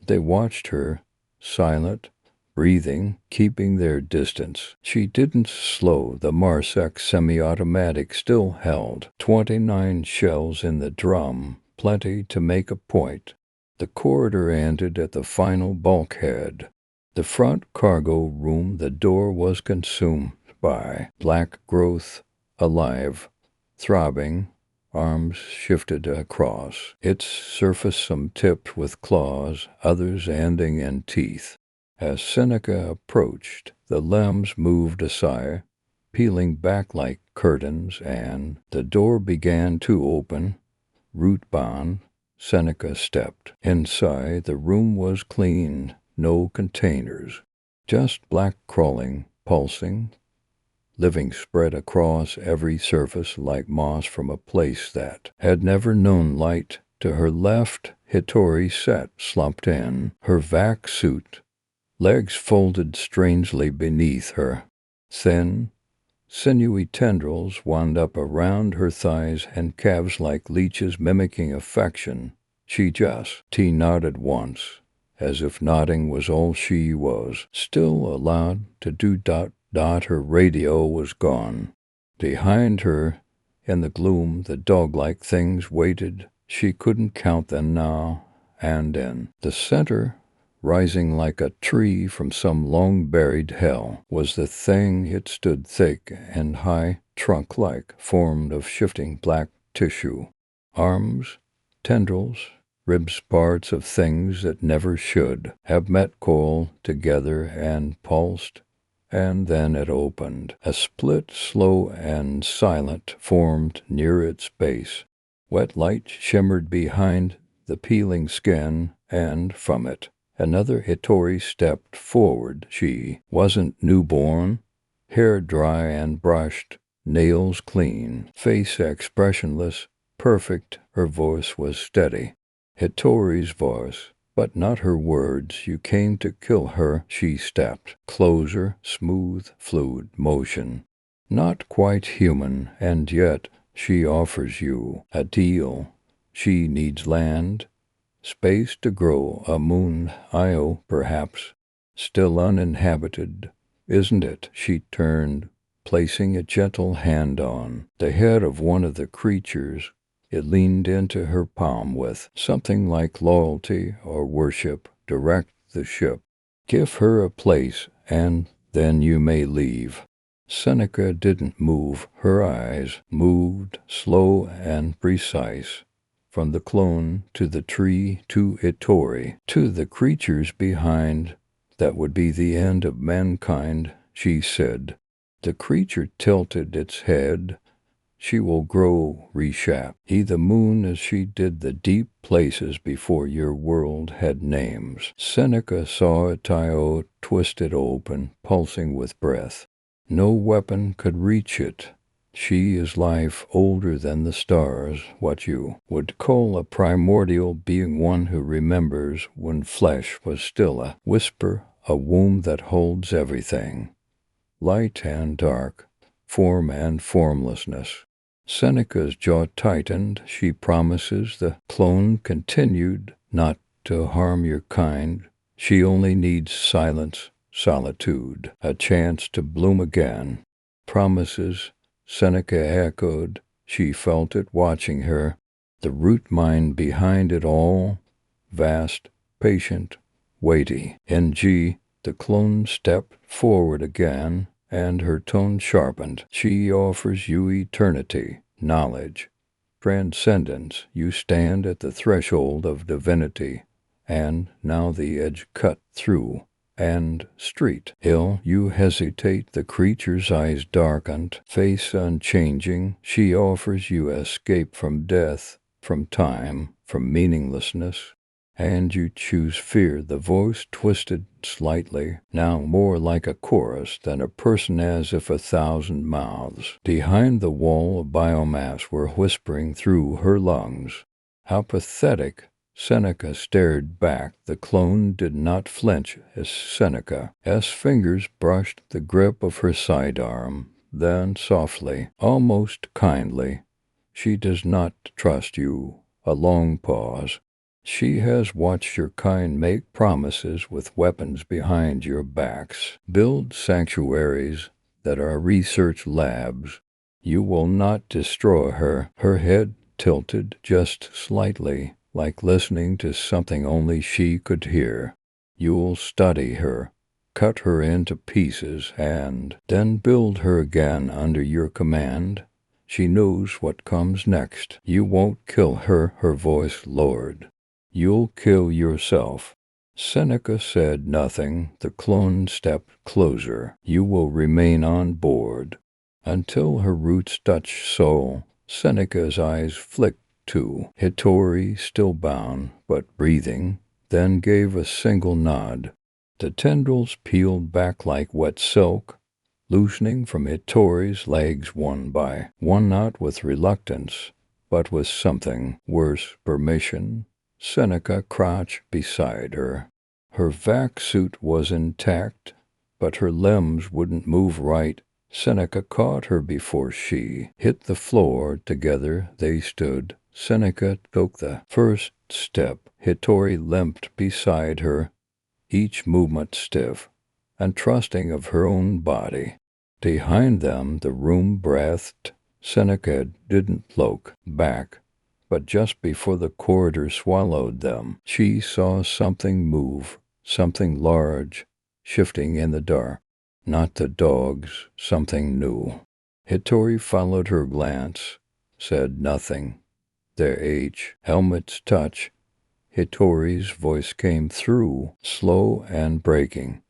They watched her, silent, breathing, keeping their distance. She didn't slow. The Marsec semi-automatic still held. 29 shells in the drum, plenty to make a point. The corridor ended at the final bulkhead. The front cargo room, the door was consumed by black growth, alive, throbbing. Arms shifted across its surface, some tipped with claws, others ending in teeth. As Seneca approached, the limbs moved aside, peeling back like curtains, and the door began to open. Root-bound, Seneca stepped. Inside, the room was clean, no containers, just black crawling, pulsing, living spread across every surface like moss from a place that had never known light. To her left, Hittori sat slumped in her vac suit, legs folded strangely beneath her. Thin, sinewy tendrils wound up around her thighs and calves like leeches mimicking affection. She just nodded once, as if nodding was all she was, still allowed to do. Her radio was gone. Behind her, in the gloom, the dog-like things waited. She couldn't count them now. And in the center, rising like a tree from some long-buried hell, was the thing. It stood thick and high, trunk-like, formed of shifting black tissue. Arms, tendrils, ribs, parts of things that never should have met coil together and pulsed. And then it opened. A split, slow and silent, formed near its base. Wet light shimmered behind the peeling skin, and from it, another Hittori stepped forward. She wasn't newborn, hair dry and brushed, nails clean, face expressionless, perfect. Her voice was steady. Hittori's voice, but not her words. You came to kill her. She stepped closer, smooth, fluid motion. Not quite human, and yet she offers you a deal. She needs land, space to grow, a moon, Io, perhaps, still uninhabited, isn't it? She turned, placing a gentle hand on the head of one of the creatures. It leaned into her palm with something like loyalty or worship. Direct the ship. Give her a place, and then you may leave. Seneca didn't move. Her eyes moved, slow and precise, from the clone to the tree to Ittori, to the creatures behind. That would be the end of mankind, she said. The creature tilted its head. She will grow reshaped. He the moon as she did the deep places before your world had names. Seneca saw it, Tio twisted open, pulsing with breath. No weapon could reach it. She is life older than the stars, what you would call a primordial being, one who remembers when flesh was still a whisper, a womb that holds everything. Light and dark, form and formlessness. Seneca's jaw tightened. She promises, the clone continued, not to harm your kind. She only needs silence, solitude, a chance to bloom again. Promises, Seneca echoed. She felt it watching her. The root mind behind it all, vast, patient, weighty. NG, the clone stepped forward again, and her tone sharpened. She offers you eternity, knowledge, transcendence. You stand at the threshold of divinity, and now the edge cut through. And street. Ill, you hesitate. The creature's eyes darkened, face unchanging. She offers you escape from death, from time, from meaninglessness. And you choose fear. The voice twisted slightly, now more like a chorus than a person, as if 1,000 mouths behind the wall of biomass were whispering through her lungs. How pathetic! Seneca stared back. The clone did not flinch as Seneca's fingers brushed the grip of her sidearm. Then softly, almost kindly, she does not trust you. A long pause. She has watched your kind make promises with weapons behind your backs, build sanctuaries that are research labs. You will not destroy her. Her head tilted just slightly, like listening to something only she could hear. You'll study her, cut her into pieces, and then build her again under your command. She knows what comes next. You won't kill her, her voice lowered. You'll kill yourself. Seneca said nothing. The clone stepped closer. You will remain on board until her roots touch soul. Seneca's eyes flicked to Ittori, still bound, but breathing, then gave a single nod. The tendrils peeled back like wet silk, loosening from Ittori's legs one by one, not with reluctance, but with something worse, permission. Seneca crouched beside her. Her vac suit was intact, but her limbs wouldn't move right. Seneca caught her before she hit the floor. Together they stood. Seneca took the first step. Ittori limped beside her, each movement stiff and trusting of her own body. Behind them the room breathed. Seneca didn't look back, but just before the corridor swallowed them, she saw something move, something large, shifting in the dark. Not the dogs, something new. Ittori followed her glance, said nothing. Their helmets touch. Ittori's voice came through, slow and breaking.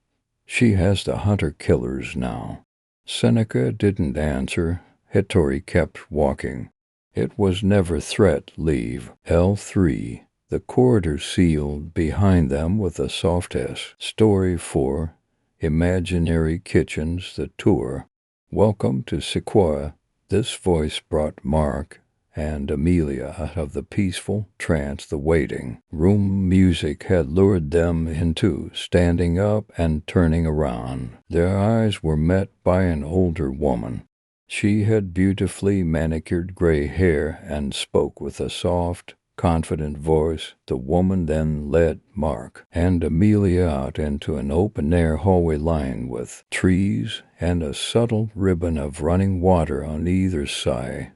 She has the hunter-killers now. Seneca didn't answer. Ittori kept walking. It was never threat, leave. L3. The corridor sealed behind them with a soft S. Story 4. Imaginary Kitchens, the tour. Welcome to Sequoia. This voice brought Mark and Amelia out of the peaceful trance. The waiting room music had lured them into standing up and turning around. Their eyes were met by an older woman. She had beautifully manicured gray hair and spoke with a soft, confident voice. The woman then led Mark and Amelia out into an open-air hallway lined with trees and a subtle ribbon of running water on either side.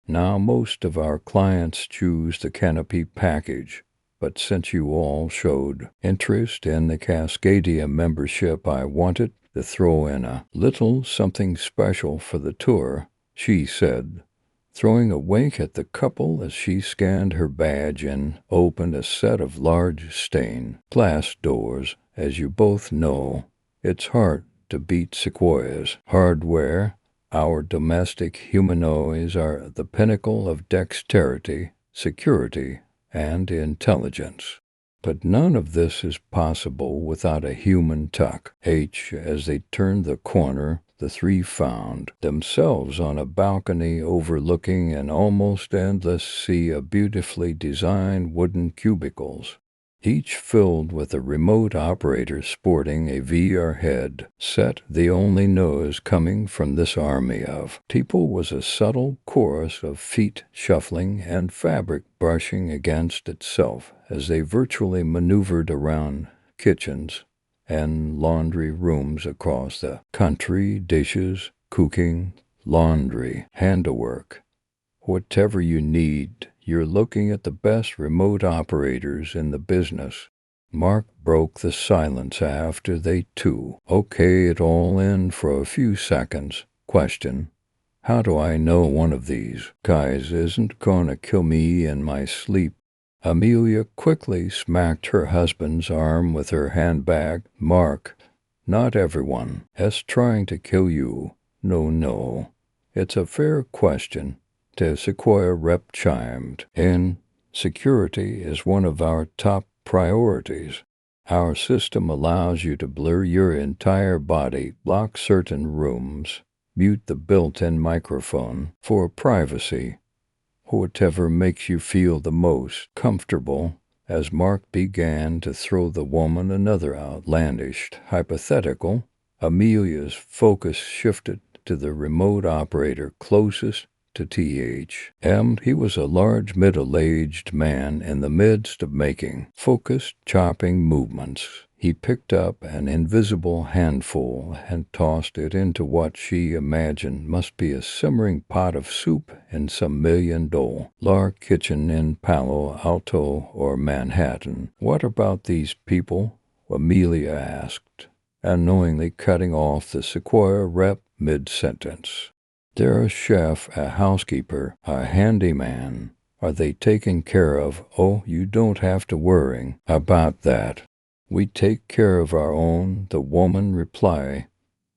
Now most of our clients choose the canopy package, but since you all showed interest in the Cascadia membership, I wanted to throw in a little something special for the tour," she said, throwing a wink at the couple as she scanned her badge and opened a set of large stained-glass doors. "As you both know, it's hard to beat Sequoia's hardware. Our domestic humanoids are the pinnacle of dexterity, security, and intelligence. But none of this is possible without a human touch." As they turned the corner, the three found themselves on a balcony overlooking an almost endless sea of beautifully designed wooden cubicles, each filled with a remote operator sporting a VR headset. The only noise coming from this army of people was a subtle chorus of feet shuffling and fabric brushing against itself as they virtually maneuvered around kitchens and laundry rooms across the country. Dishes, cooking, laundry, handiwork. Whatever you need, you're looking at the best remote operators in the business. Mark broke the silence after they two okayed it all in for a few seconds. Question: "How do I know one of these guys isn't gonna kill me in my sleep?" Amelia quickly smacked her husband's arm with her handbag. "Mark, not everyone is trying to kill you. No. It's a fair question." The Sequoia rep chimed in. "Security is one of our top priorities. Our system allows you to blur your entire body, block certain rooms, mute the built-in microphone for privacy. Whatever makes you feel the most comfortable." As Mark began to throw the woman another outlandish hypothetical, Amelia's focus shifted to the remote operator closest to THM. He was a large middle-aged man in the midst of making focused chopping movements. He picked up an invisible handful and tossed it into what she imagined must be a simmering pot of soup in some million-dollar kitchen in Palo Alto or Manhattan. "What about these people?" Amelia asked, unknowingly cutting off the Sequoia rep mid-sentence. "They're a chef, a housekeeper, a handyman. Are they taken care of?" "Oh, you don't have to worry about that. We take care of our own," the woman replied,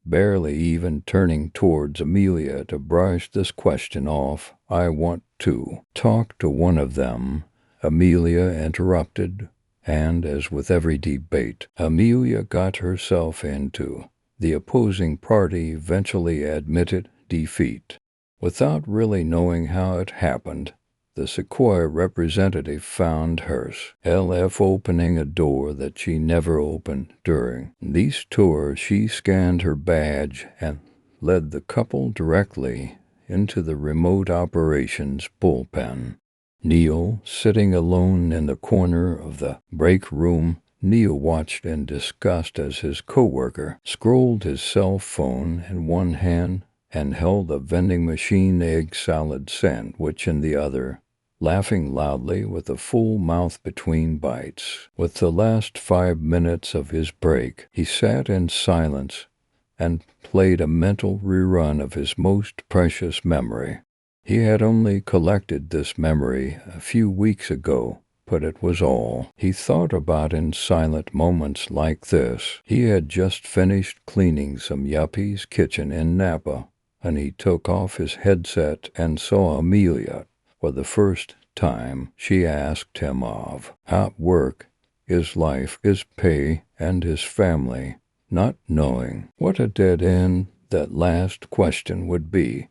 barely even turning towards Amelia to brush this question off. "I want to talk to one of them," Amelia interrupted, and as with every debate Amelia got herself into, the opposing party eventually admitted defeat. Without really knowing how it happened, the Sequoia representative found herself opening a door that she never opened during these tours. She scanned her badge and led the couple directly into the remote operations bullpen. Neil, sitting alone in the corner of the break room, Neil watched in disgust as his coworker scrolled his cell phone in one hand and held a vending machine egg salad sandwich in the other, laughing loudly with a full mouth between bites. With the last 5 minutes of his break, he sat in silence and played a mental rerun of his most precious memory. He had only collected this memory a few weeks ago, but it was all he thought about in silent moments like this. He had just finished cleaning some yuppie's kitchen in Napa, and he took off his headset and saw Amelia for the first time. She asked him of how work, his life, his pay, and his family, not knowing what a dead end that last question would be.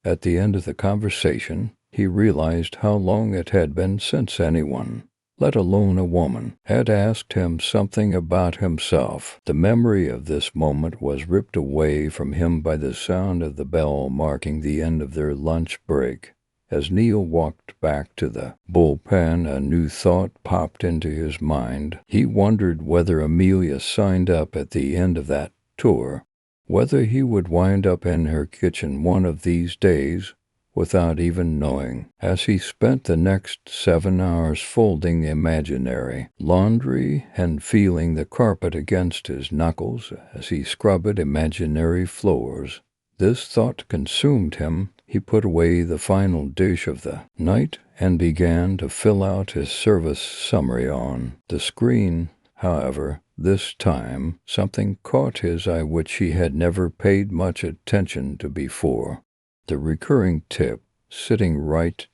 At the end of the conversation, he realized how long it had been since anyone, let alone a woman, had asked him something about himself. The memory of this moment was ripped away from him by the sound of the bell marking the end of their lunch break. As Neil walked back to the bullpen, a new thought popped into his mind. He wondered whether Amelia signed up at the end of that tour, whether he would wind up in her kitchen one of these days, without even knowing, as he spent the next 7 hours folding the imaginary laundry and feeling the carpet against his knuckles as he scrubbed imaginary floors. This thought consumed him. He put away the final dish of the night and began to fill out his service summary on the screen. However, this time something caught his eye which he had never paid much attention to before. The recurring tip, sitting right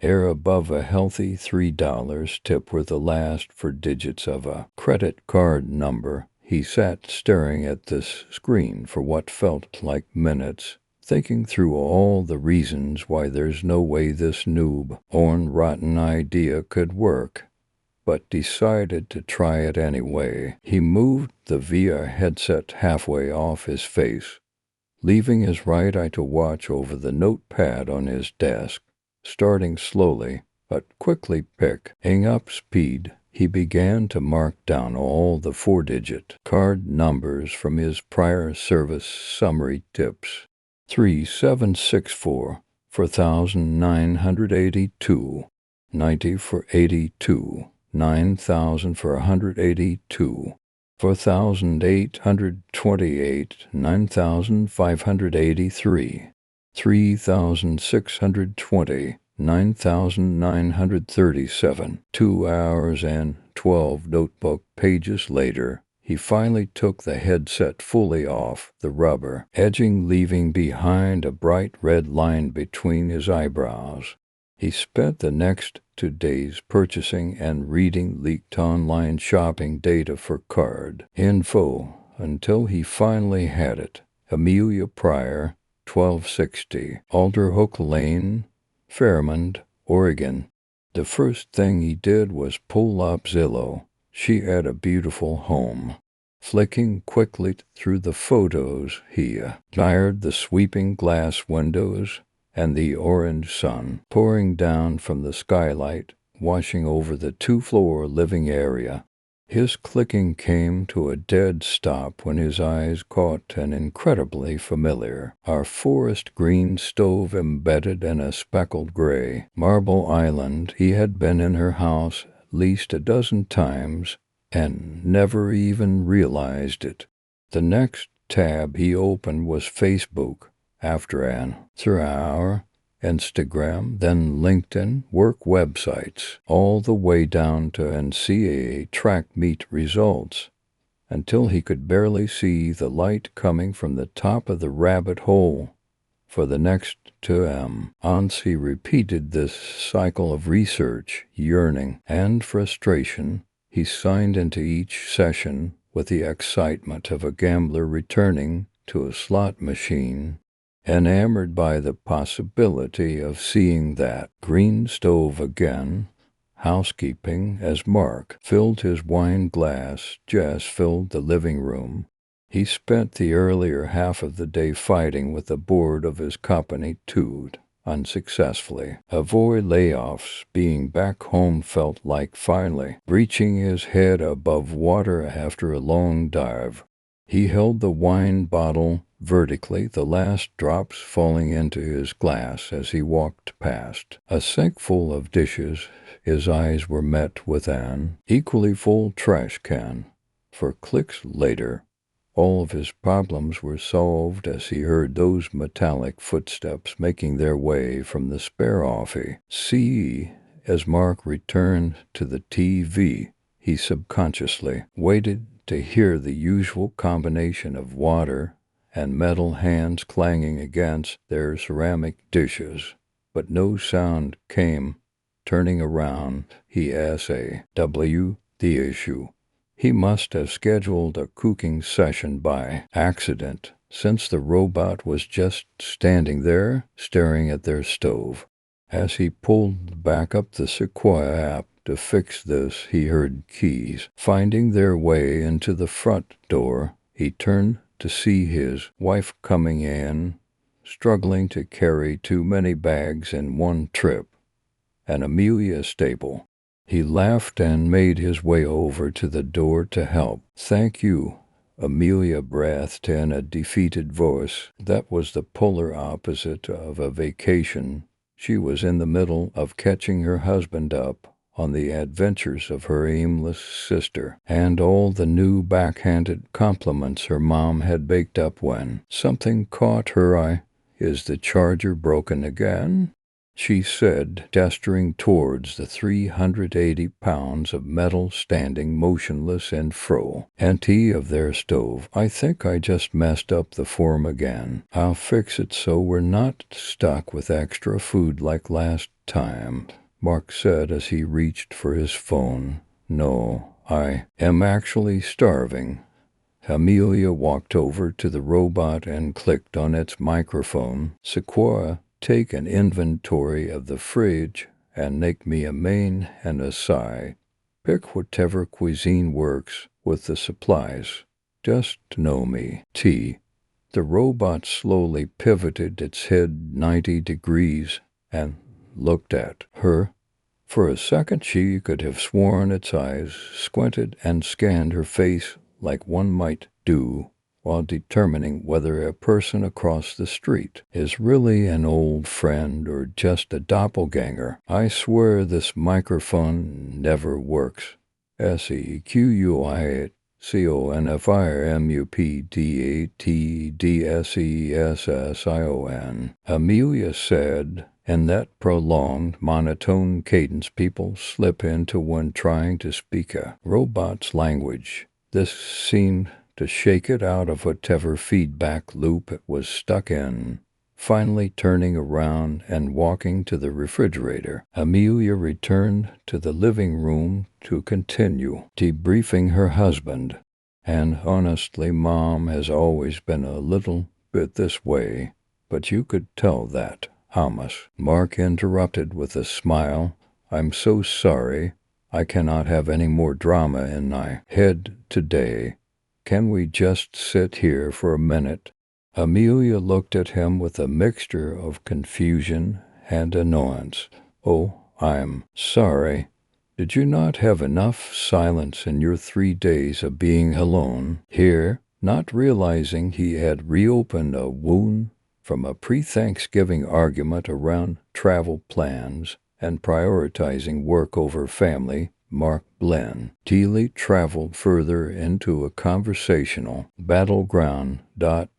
air above a healthy $3 tip were the last 4 digits of a credit card number. He sat staring at this screen for what felt like minutes, thinking through all the reasons why there's no way this noob, rotten idea could work, but decided to try it anyway. He moved the VR headset halfway off his face, leaving his right eye to watch over the notepad on his desk. Starting slowly, but quickly picking up speed, he began to mark down all the 4-digit card numbers from his prior service summary tips. 3764 for 1,982, 90 for 82, 9,000 for 182, 4,828, 9,583, 3,620, 9,937. 2 hours and 12 notebook pages later, he finally took the headset fully off the rubber edging, leaving behind a bright red line between his eyebrows. He spent the next 2 days purchasing and reading leaked online shopping data for card info until he finally had it. Amelia Pryor, 1260 Alderhook Lane, Fairmont, Oregon. The first thing he did was pull up Zillow. She had a beautiful home. Flicking quickly through the photos, he admired the sweeping glass windows and the orange sun pouring down from the skylight, washing over the 2-floor living area. His clicking came to a dead stop when his eyes caught an incredibly familiar, forest green stove embedded in a speckled gray marble island. He had been in her house at least a dozen times and never even realized it. The next tab he opened was Facebook. After our Instagram, then LinkedIn, work websites, all the way down to Unsee track meet results, until he could barely see the light coming from the top of the rabbit hole. For the next 2 Unsee repeated this cycle of research, yearning, and frustration. He signed into each session with the excitement of a gambler returning to a slot machine, enamored by the possibility of seeing that green stove again. Housekeeping, as Mark filled his wine glass, Jess filled the living room. He spent the earlier half of the day fighting with the board of his company to unsuccessfully avoid layoffs. Being back home felt like finally reaching his head above water after a long dive. He held the wine bottle vertically, the last drops falling into his glass as he walked past a sink full of dishes. His eyes were met with an equally full trash can. For clicks later, all of his problems were solved as he heard those metallic footsteps making their way from the spare office. As Mark returned to the TV, he subconsciously waited to hear the usual combination of water and metal hands clanging against their ceramic dishes, but no sound came. Turning around, he asked the issue. He must have scheduled a cooking session by accident, since the robot was just standing there, staring at their stove. As he pulled back up the Sequoia app to fix this, he heard keys finding their way into the front door. He turned to see his wife coming in, struggling to carry too many bags in one trip, and Amelia stable. He laughed and made his way over to the door to help. "Thank you," Amelia breathed in a defeated voice. That was the polar opposite of a vacation. She was in the middle of catching her husband up on the adventures of her aimless sister, and all the new backhanded compliments her mom had baked up when something caught her eye. "Is the charger broken again?" she said, gesturing towards the 380 pounds of metal standing motionless in front of their stove. "I think I just messed up the form again. I'll fix it so we're not stuck with extra food like last time," Mark said as he reached for his phone. "No, I am actually starving." Amelia walked over to the robot and clicked on its microphone. "Sequoia, take an inventory of the fridge and make me a main and a side. Pick whatever cuisine works with the supplies. Just know me. T." The robot slowly pivoted its head 90 degrees and looked at her. For a second she could have sworn its eyes squinted and scanned her face like one might do while determining whether a person across the street is really an old friend or just a doppelganger. "I swear this microphone never works. SEQUICONFIRMUPDATDSESSION," Amelia said, in that prolonged, monotone cadence people slip into when trying to speak a robot's language. This seemed to shake it out of whatever feedback loop it was stuck in. Finally turning around and walking to the refrigerator, Amelia returned to the living room to continue debriefing her husband. "And honestly, Mom has always been a little bit this way, but you could tell that, Amos," Mark interrupted with a smile. "I'm so sorry. I cannot have any more drama in my head today. Can we just sit here for a minute?" Amelia looked at him with a mixture of confusion and annoyance. "Oh, I'm sorry. Did you not have enough silence in your 3 days of being alone here?" Not realizing he had reopened a wound from a pre-Thanksgiving argument around travel plans and prioritizing work over family, Mark Glenn Teely traveled further into a conversational battleground. But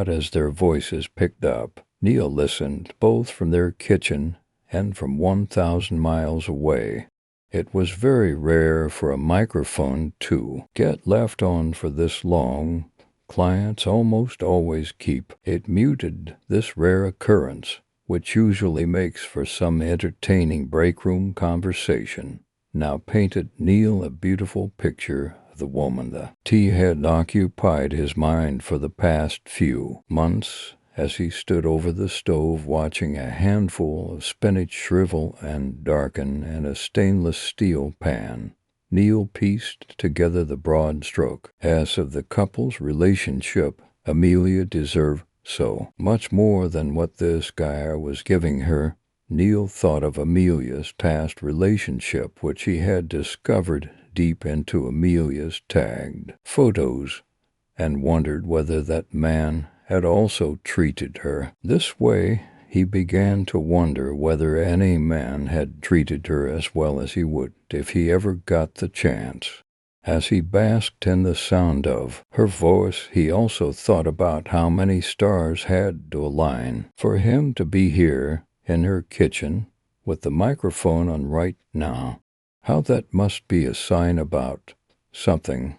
as their voices picked up, Neil listened both from their kitchen and from 1,000 miles away. It was very rare for a microphone to get left on for this long. Clients almost always keep it muted. This rare occurrence, which usually makes for some entertaining break-room conversation, now painted Neil a beautiful picture of the woman the tea had occupied his mind for the past few months. As he stood over the stove watching a handful of spinach shrivel and darken in a stainless steel pan, Neil pieced together the broad stroke as of the couple's relationship. Amelia deserved so much more than what this guy was giving her. Neil thought of Amelia's past relationship, which he had discovered deep into Amelia's tagged photos, and wondered whether that man had also treated her this way. He began to wonder whether any man had treated her as well as he would if he ever got the chance. As he basked in the sound of her voice, he also thought about how many stars had to align for him to be here in her kitchen with the microphone on right now. How that must be a sign about something.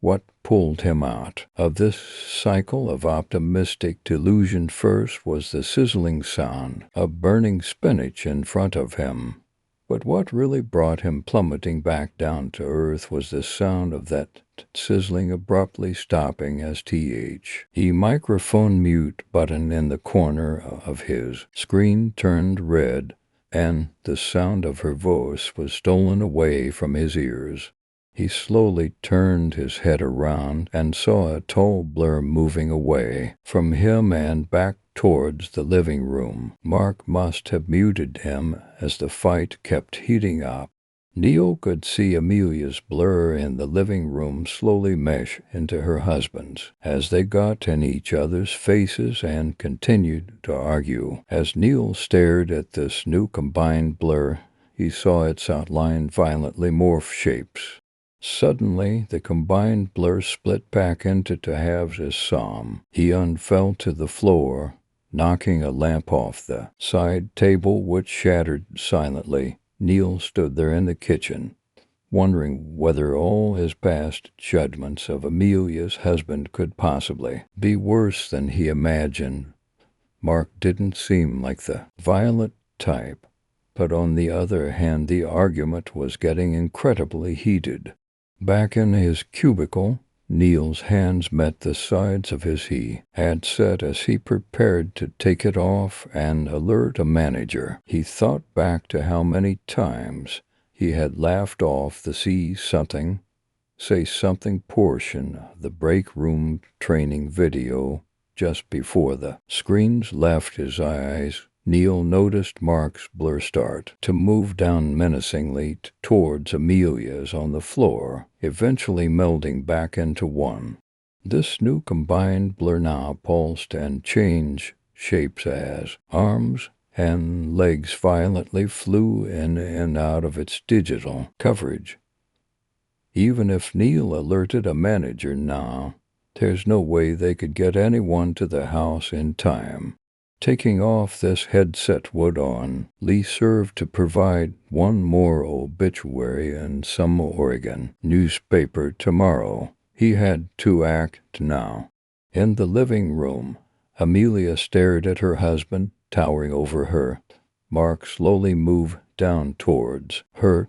What pulled him out of this cycle of optimistic delusion first was the sizzling sound of burning spinach in front of him. But what really brought him plummeting back down to earth was the sound of that sizzling abruptly stopping as the microphone mute button in the corner of his screen turned red, and the sound of her voice was stolen away from his ears. He slowly turned his head around and saw a tall blur moving away from him and back towards the living room. Mark must have muted him as the fight kept heating up. Neil could see Amelia's blur in the living room slowly mesh into her husband's as they got in each other's faces and continued to argue. As Neil stared at this new combined blur, he saw its outline violently morph shapes. Suddenly, the combined blur split back into two halves as Psalm. He fell to the floor, knocking a lamp off the side table, which shattered silently. Neil stood there in the kitchen, wondering whether all his past judgments of Amelia's husband could possibly be worse than he imagined. Mark didn't seem like the violent type, but on the other hand, the argument was getting incredibly heated. Back in his cubicle, Neil's hands met the sides of his headset as he prepared to take it off and alert a manager. He thought back to how many times he had laughed off the say something portion of the break room training video just before the screens left his eyes. Neil noticed Mark's blur start to move down menacingly towards Amelia's on the floor, eventually melding back into one. This new combined blur now pulsed and changed shapes as arms and legs violently flew in and out of its digital coverage. Even if Neil alerted a manager now, there's no way they could get anyone to the house in time. Taking off this headset would only serve to provide one more obituary in some Oregon newspaper tomorrow. He had to act now. In the living room, Amelia stared at her husband, towering over her. Mark slowly moved down towards her,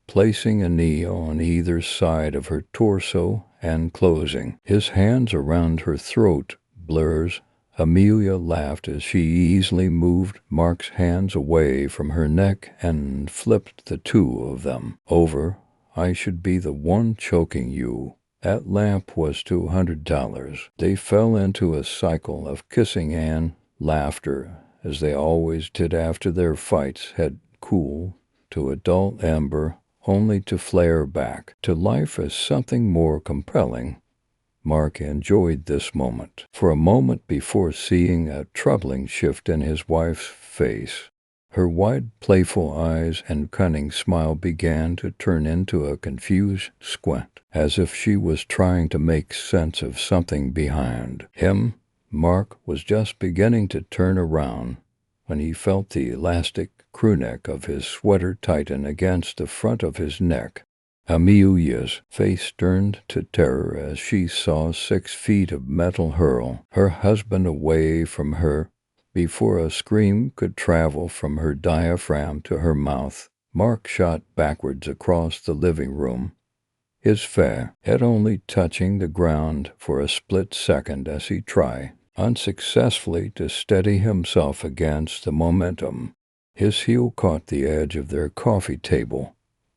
placing a knee on either side of her torso and closing his hands around her throat. Blurs. Amelia laughed as she easily moved Mark's hands away from her neck and flipped the two of them over. I should be the one choking you. That lamp was $200. They fell into a cycle of kissing and laughter, as they always did after their fights had cooled to a dull ember, only to flare back to life as something more compelling. Mark enjoyed this moment for a moment before seeing a troubling shift in his wife's face. Her wide, playful eyes and cunning smile began to turn into a confused squint, as if she was trying to make sense of something behind him. Mark was just beginning to turn around when he felt the elastic crewneck of his sweater tighten against the front of his neck. Amelia's face turned to terror as she saw 6 feet of metal hurl her husband away from her before a scream could travel from her diaphragm to her mouth. Mark shot backwards across the living room, his head only touching the ground for a split second as he tried unsuccessfully to steady himself against the momentum. His heel caught the edge of their coffee table,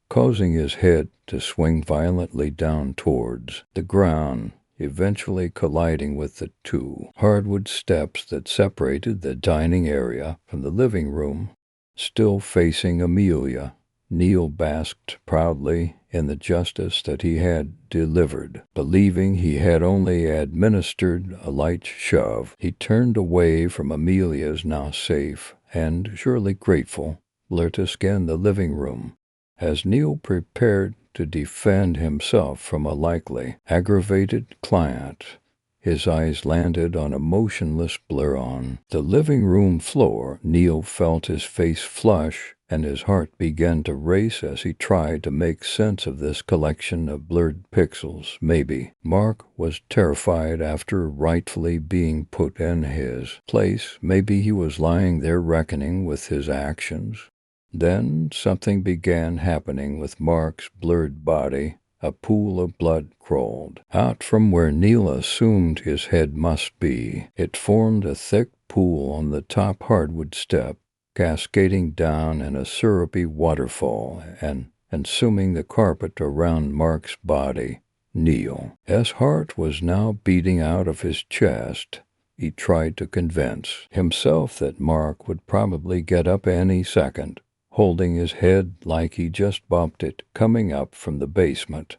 causing his head to swing violently down towards the ground, eventually colliding with the 2 hardwood steps that separated the dining area from the living room. Still facing Amelia, Neil basked proudly in the justice that he had delivered. Believing he had only administered a light shove, he turned away from Amelia's now safe and surely grateful blur to scan the living room. As Neil prepared to defend himself from a likely aggravated client, his eyes landed on a motionless blur on the living room floor. Neil felt his face flush, and his heart began to race as he tried to make sense of this collection of blurred pixels. Maybe Mark was terrified after rightfully being put in his place. Maybe he was lying there reckoning with his actions. Then something began happening with Mark's blurred body. A pool of blood crawled out from where Neil assumed his head must be. It formed a thick pool on the top hardwood step, cascading down in a syrupy waterfall and consuming the carpet around Mark's body. Neil's heart was now beating out of his chest. He tried to convince himself that Mark would probably get up any second, holding his head like he just bumped it coming up from the basement.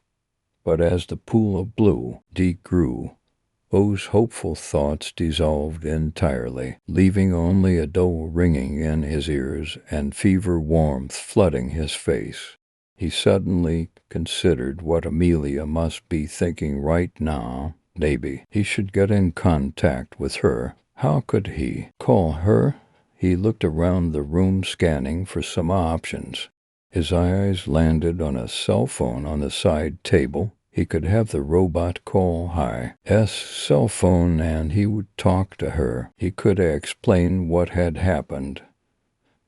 But as the pool of blue deep grew, those hopeful thoughts dissolved entirely, leaving only a dull ringing in his ears and fever warmth flooding his face. He suddenly considered what Amelia must be thinking right now. Maybe he should get in contact with her. How could he call her? He looked around the room, scanning for some options. His eyes landed on a cell phone on the side table. He could have the robot call Hi's cell phone and he would talk to her. He could explain what had happened.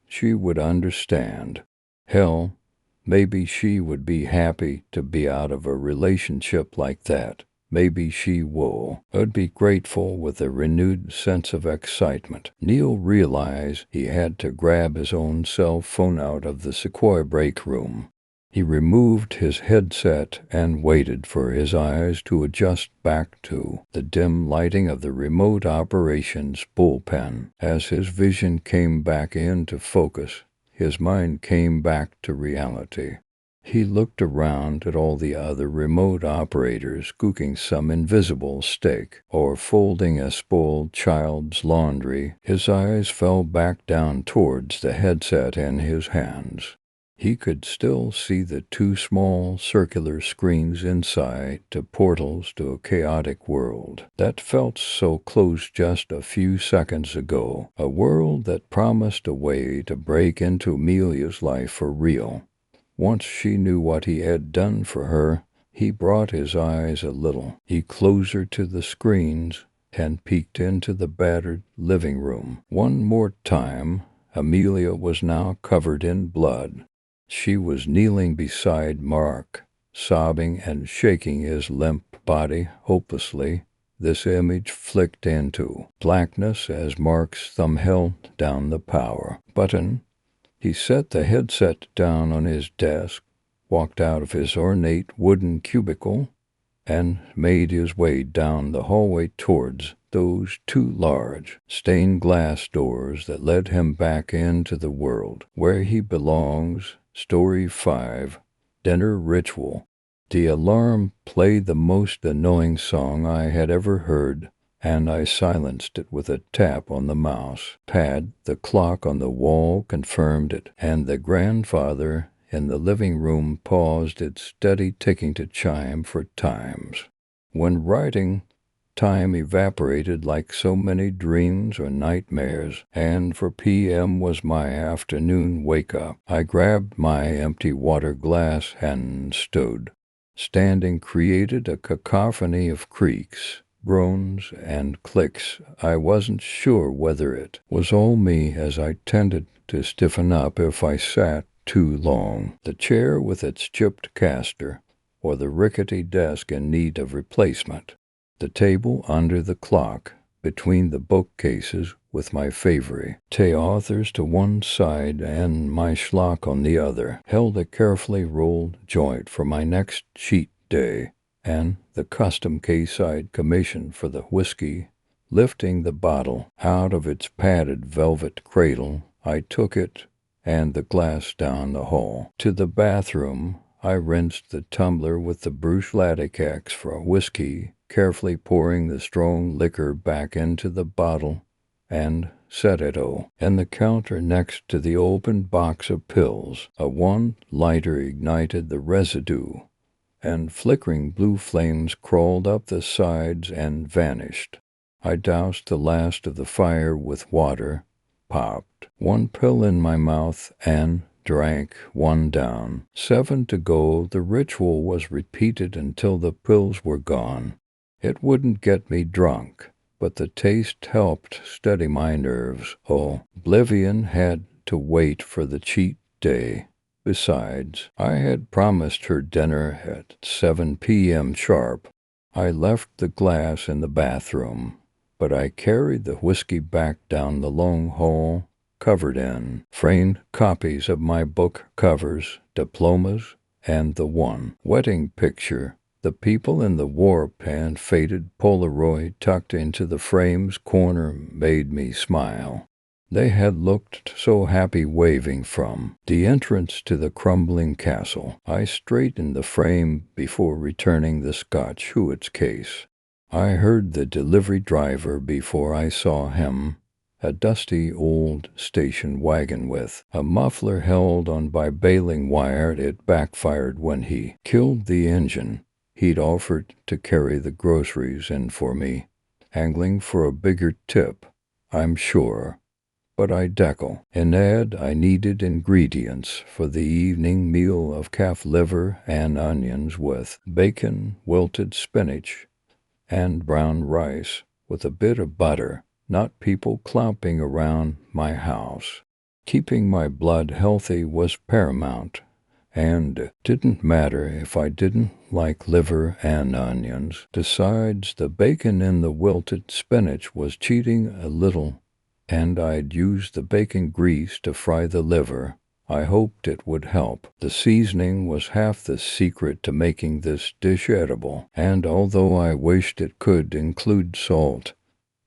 She would understand. Hell, maybe she would be happy to be out of a relationship like that. Maybe she would be grateful with a renewed sense of excitement. Neil realized he had to grab his own cell phone out of the Sequoia break room. He removed his headset and waited for his eyes to adjust back to the dim lighting of the remote operations bullpen. As his vision came back into focus, his mind came back to reality. He looked around at all the other remote operators cooking some invisible steak or folding a spoiled child's laundry. His eyes fell back down towards the headset in his hands. He could still see the two small circular screens inside, the portals to a chaotic world that felt so close just a few seconds ago, a world that promised a way to break into Amelia's life for real. Once she knew what he had done for her, he brought his eyes a little closer to the screens and peeked into the battered living room. One more time, Amelia was now covered in blood. She was kneeling beside Mark, sobbing and shaking his limp body hopelessly. This image flicked into blackness as Mark's thumb held down the power button. He set the headset down on his desk, walked out of his ornate wooden cubicle, and made his way down the hallway towards those two large stained glass doors that led him back into the world where he belongs. Story 5, Dinner Ritual. The alarm played the most annoying song I had ever heard, and I silenced it with a tap on the mouse pad. The clock on the wall confirmed it, and the grandfather in the living room paused its steady ticking to chime for times. When writing, time evaporated like so many dreams or nightmares, and for PM was my afternoon wake-up. I grabbed my empty water glass and stood. Standing created a cacophony of creaks, groans, and clicks. I wasn't sure whether it was all me, as I tended to stiffen up if I sat too long. The chair with its chipped caster, or the rickety desk in need of replacement. The table under the clock, between the bookcases with my favorite authors to one side and my schlock on the other, held a carefully rolled joint for my next cheat day, and the custom case I'd commissioned for the whiskey. Lifting the bottle out of its padded velvet cradle, I took it and the glass down the hall to the bathroom. I rinsed the tumbler with the Bruce Laticax for whiskey, carefully pouring the strong liquor back into the bottle, and set it in the counter next to the open box of pills. A one lighter ignited the residue, and flickering blue flames crawled up the sides and vanished. I doused the last of the fire with water, popped one pill in my mouth, and drank one down. 7 to go. The ritual was repeated until the pills were gone. It wouldn't get me drunk, but the taste helped steady my nerves. Oblivion had to wait for the cheat day. Besides, I had promised her dinner at 7 p.m. sharp. I left the glass in the bathroom, but I carried the whiskey back down the long hall, covered in framed copies of my book covers, diplomas, and the one wedding picture. The people in the warp and faded Polaroid tucked into the frame's corner made me smile. They had looked so happy waving from the entrance to the crumbling castle. I straightened the frame before returning the Scotch Hewitt's case. I heard the delivery driver before I saw him, a dusty old station wagon with a muffler held on by baling wire. It backfired when he killed the engine. He'd offered to carry the groceries in for me, angling for a bigger tip, I'm sure. But I deckle. And add I needed ingredients for the evening meal of calf liver and onions with bacon, wilted spinach, and brown rice, with a bit of butter, not people clomping around my house. Keeping my blood healthy was paramount, and didn't matter if I didn't like liver and onions. Besides, the bacon in the wilted spinach was cheating a little, and I'd used the bacon grease to fry the liver. I hoped it would help. The seasoning was half the secret to making this dish edible, and although I wished it could include salt,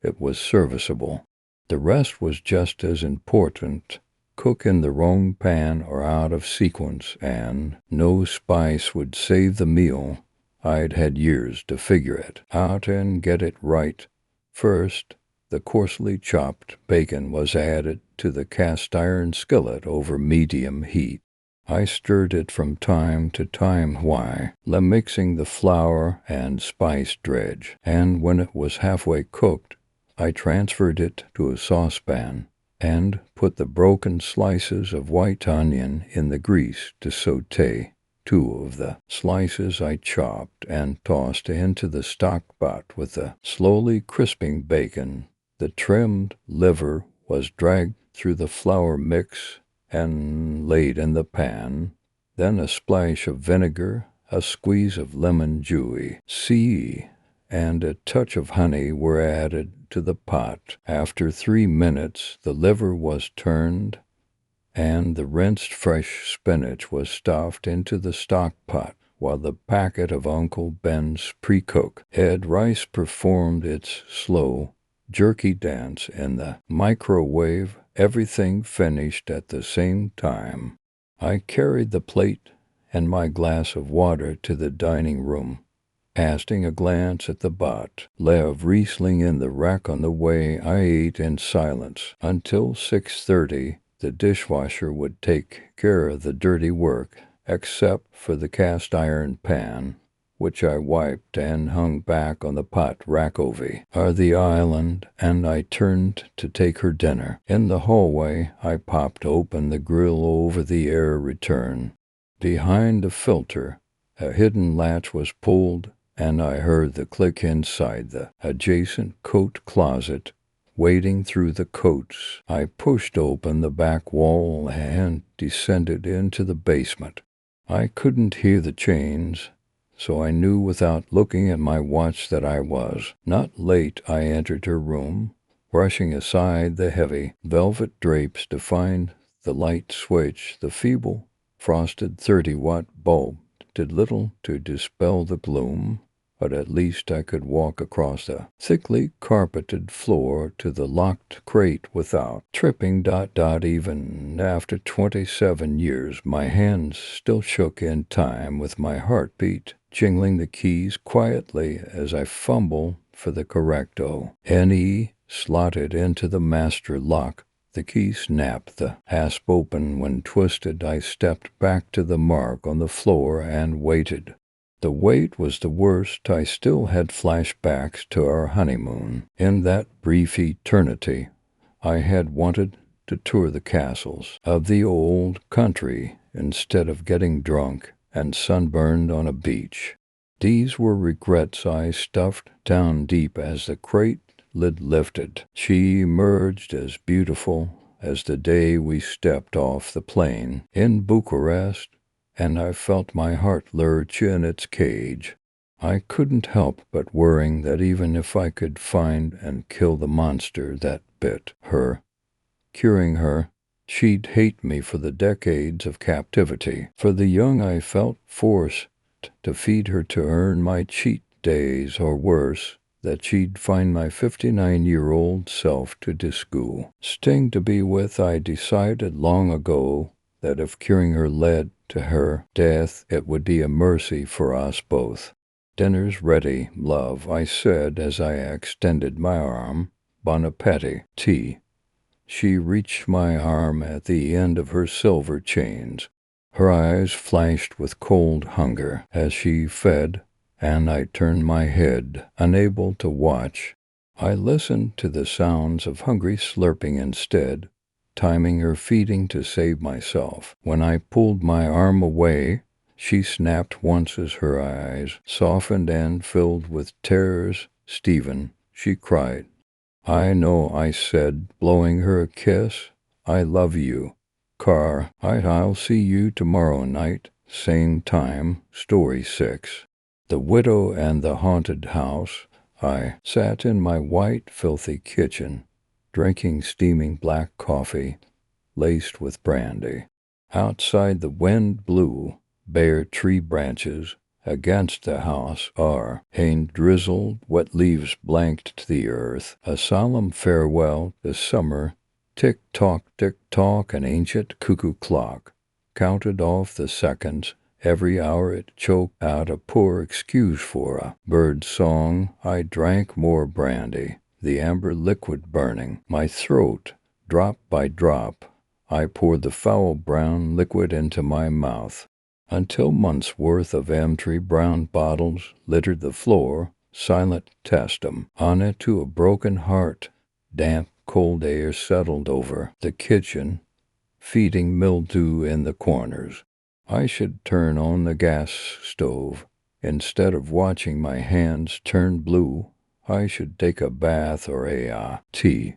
it was serviceable. The rest was just as important. Cook in the wrong pan or out of sequence, and no spice would save the meal. I'd had years to figure it out and get it right. First, the coarsely chopped bacon was added to the cast-iron skillet over medium heat. I stirred it from time to time while mixing the flour and spice dredge, and when it was halfway cooked, I transferred it to a saucepan and put the broken slices of white onion in the grease to sauté. 2 of the slices I chopped and tossed into the stock pot with the slowly crisping bacon. The trimmed liver was dragged through the flour mix and laid in the pan. Then a splash of vinegar, a squeeze of lemon juice, and a touch of honey were added to the pot. After 3 minutes, the liver was turned, and the rinsed fresh spinach was stuffed into the stock pot, while the packet of Uncle Ben's pre-cooked Ed rice performed its slow, jerky dance in the microwave. Everything finished at the same time. I carried the plate and my glass of water to the dining room, casting a glance at the bottle of Riesling in the rack on the way. I ate in silence until 6:30. The dishwasher would take care of the dirty work, except for the cast-iron pan, which I wiped and hung back on the pot rack over the island, and I turned to take her dinner. In the hallway, I popped open the grill over the air return. Behind the filter, a hidden latch was pulled, and I heard the click inside the adjacent coat closet. Wading through the coats, I pushed open the back wall and descended into the basement. I couldn't hear the chains, so I knew without looking at my watch that I was not late. I entered her room, brushing aside the heavy velvet drapes to find the light switch. The feeble, frosted 30-watt bulb did little to dispel the gloom, but at least I could walk across the thickly carpeted floor to the locked crate without tripping. Even after 27 years, my hands still shook in time with my heartbeat, jingling the keys quietly as I fumbled for the correct O-N-E slotted into the master lock. The key snapped, the hasp open. When twisted, I stepped back to the mark on the floor and waited. The wait was the worst. I still had flashbacks to our honeymoon. In that brief eternity, I had wanted to tour the castles of the old country instead of getting drunk and sunburned on a beach. These were regrets I stuffed down deep as the crate lid lifted. She emerged as beautiful as the day we stepped off the plane in Bucharest, and I felt my heart lurch in its cage. I couldn't help but worrying that even if I could find and kill the monster that bit her, curing her, she'd hate me for the decades of captivity. For the young, I felt forced to feed her to earn my cheat days, or worse, that she'd find my 59-year-old self to disgoo. Sting to be with, I decided long ago that if curing her led to her death, it would be a mercy for us both. Dinner's ready, love, I said as I extended my arm. Bon appetit, tea. She reached my arm at the end of her silver chains. Her eyes flashed with cold hunger as she fed, and I turned my head, unable to watch. I listened to the sounds of hungry slurping instead, timing her feeding to save myself. When I pulled my arm away, she snapped once as her eyes softened and filled with tears. "Stephen," she cried. "I know," I said, blowing her a kiss. "I love you. Car, I'll see you tomorrow night, same time." Story 6. The Widow and the Haunted House. I sat in my white, filthy kitchen, drinking steaming black coffee, laced with brandy. Outside the wind blew, bare tree branches against the house rain drizzled, wet leaves blanked the earth, a solemn farewell to summer. Tick-tock, an ancient cuckoo clock counted off the seconds. Every hour it choked out a poor excuse for a bird song. I drank more brandy, the amber liquid burning my throat. Drop by drop, I poured the foul brown liquid into my mouth, until months' worth of empty brown bottles littered the floor. Silent testum on it to a broken heart. Damp, cold air settled over the kitchen, feeding mildew in the corners. I should turn on the gas stove. Instead of watching my hands turn blue, I should take a bath or a tea.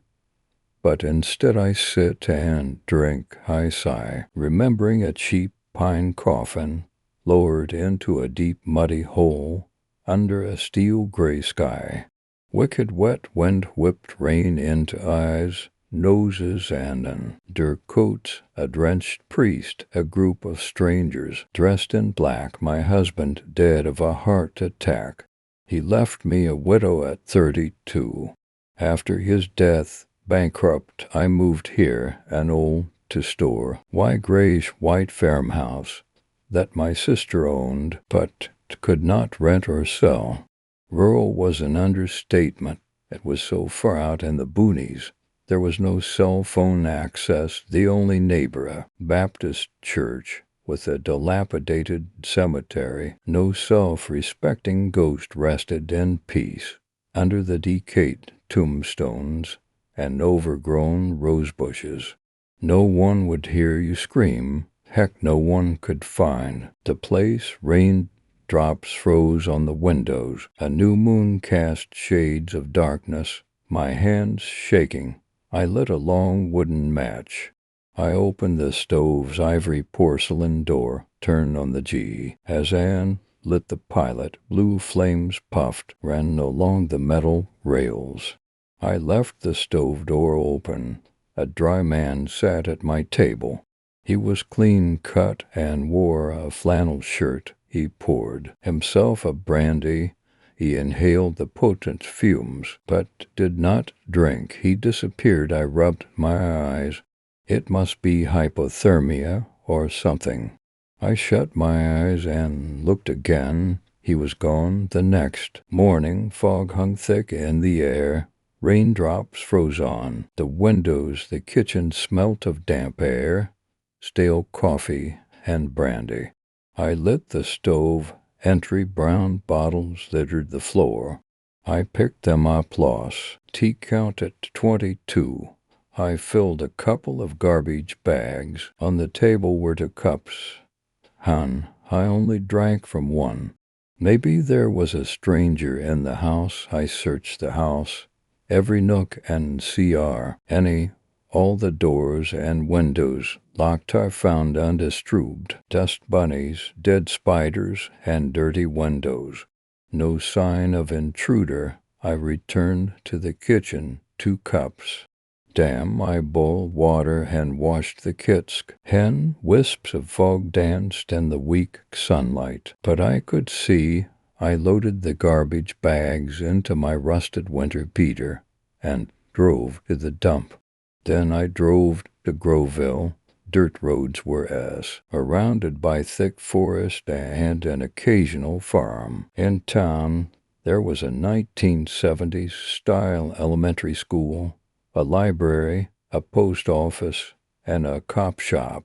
But instead I sit and drink. I sigh, remembering a cheap pine coffin lowered into a deep muddy hole under a steel gray sky. Wicked wet wind whipped rain into eyes, noses, and under coats. A drenched priest, a group of strangers dressed in black. My husband dead of a heart attack. He left me a widow at 32. After his death, bankrupt, I moved here, an old to store, grayish-white farmhouse that my sister owned, but could not rent or sell. Rural was an understatement. It was so far out in the boonies. There was no cell phone access. The only neighbor, a Baptist church with a dilapidated cemetery. No self-respecting ghost rested in peace under the decayed tombstones and overgrown rose bushes. No one would hear you scream. Heck, no one could find the place. Raindrops froze on the windows. A new moon cast shades of darkness. My hands shaking, I lit a long wooden match. I opened the stove's ivory porcelain door, turned on the G. As Anne lit the pilot, blue flames puffed, ran along the metal rails. I left the stove door open. A dry man sat at my table. He was clean cut and wore a flannel shirt. He poured himself a brandy. He inhaled the potent fumes, but did not drink. He disappeared. I rubbed my eyes. It must be hypothermia or something. I shut my eyes and looked again. He was gone. The next morning, fog hung thick in the air. Raindrops froze on the windows. The kitchen smelt of damp air, stale coffee, and brandy. I lit the stove. Entry brown bottles littered the floor. I picked them up. Loss. Tea count at 22. I filled a couple of garbage bags. On the table were 2 cups. I only drank from one. Maybe there was a stranger in the house. I searched the house, every nook and all the doors and windows locked. I found undisturbed. Dust bunnies, dead spiders, and dirty windows. No sign of intruder. I returned to the kitchen. 2 cups. Damn, I boiled water and washed the kits. Wisps of fog danced in the weak sunlight, but I could see I loaded the garbage bags into my rusted winter beater and drove to the dump. Then I drove to Groveville. Dirt roads were surrounded by thick forest and an occasional farm. In town, there was a 1970s-style elementary school, a library, a post office, and a cop shop.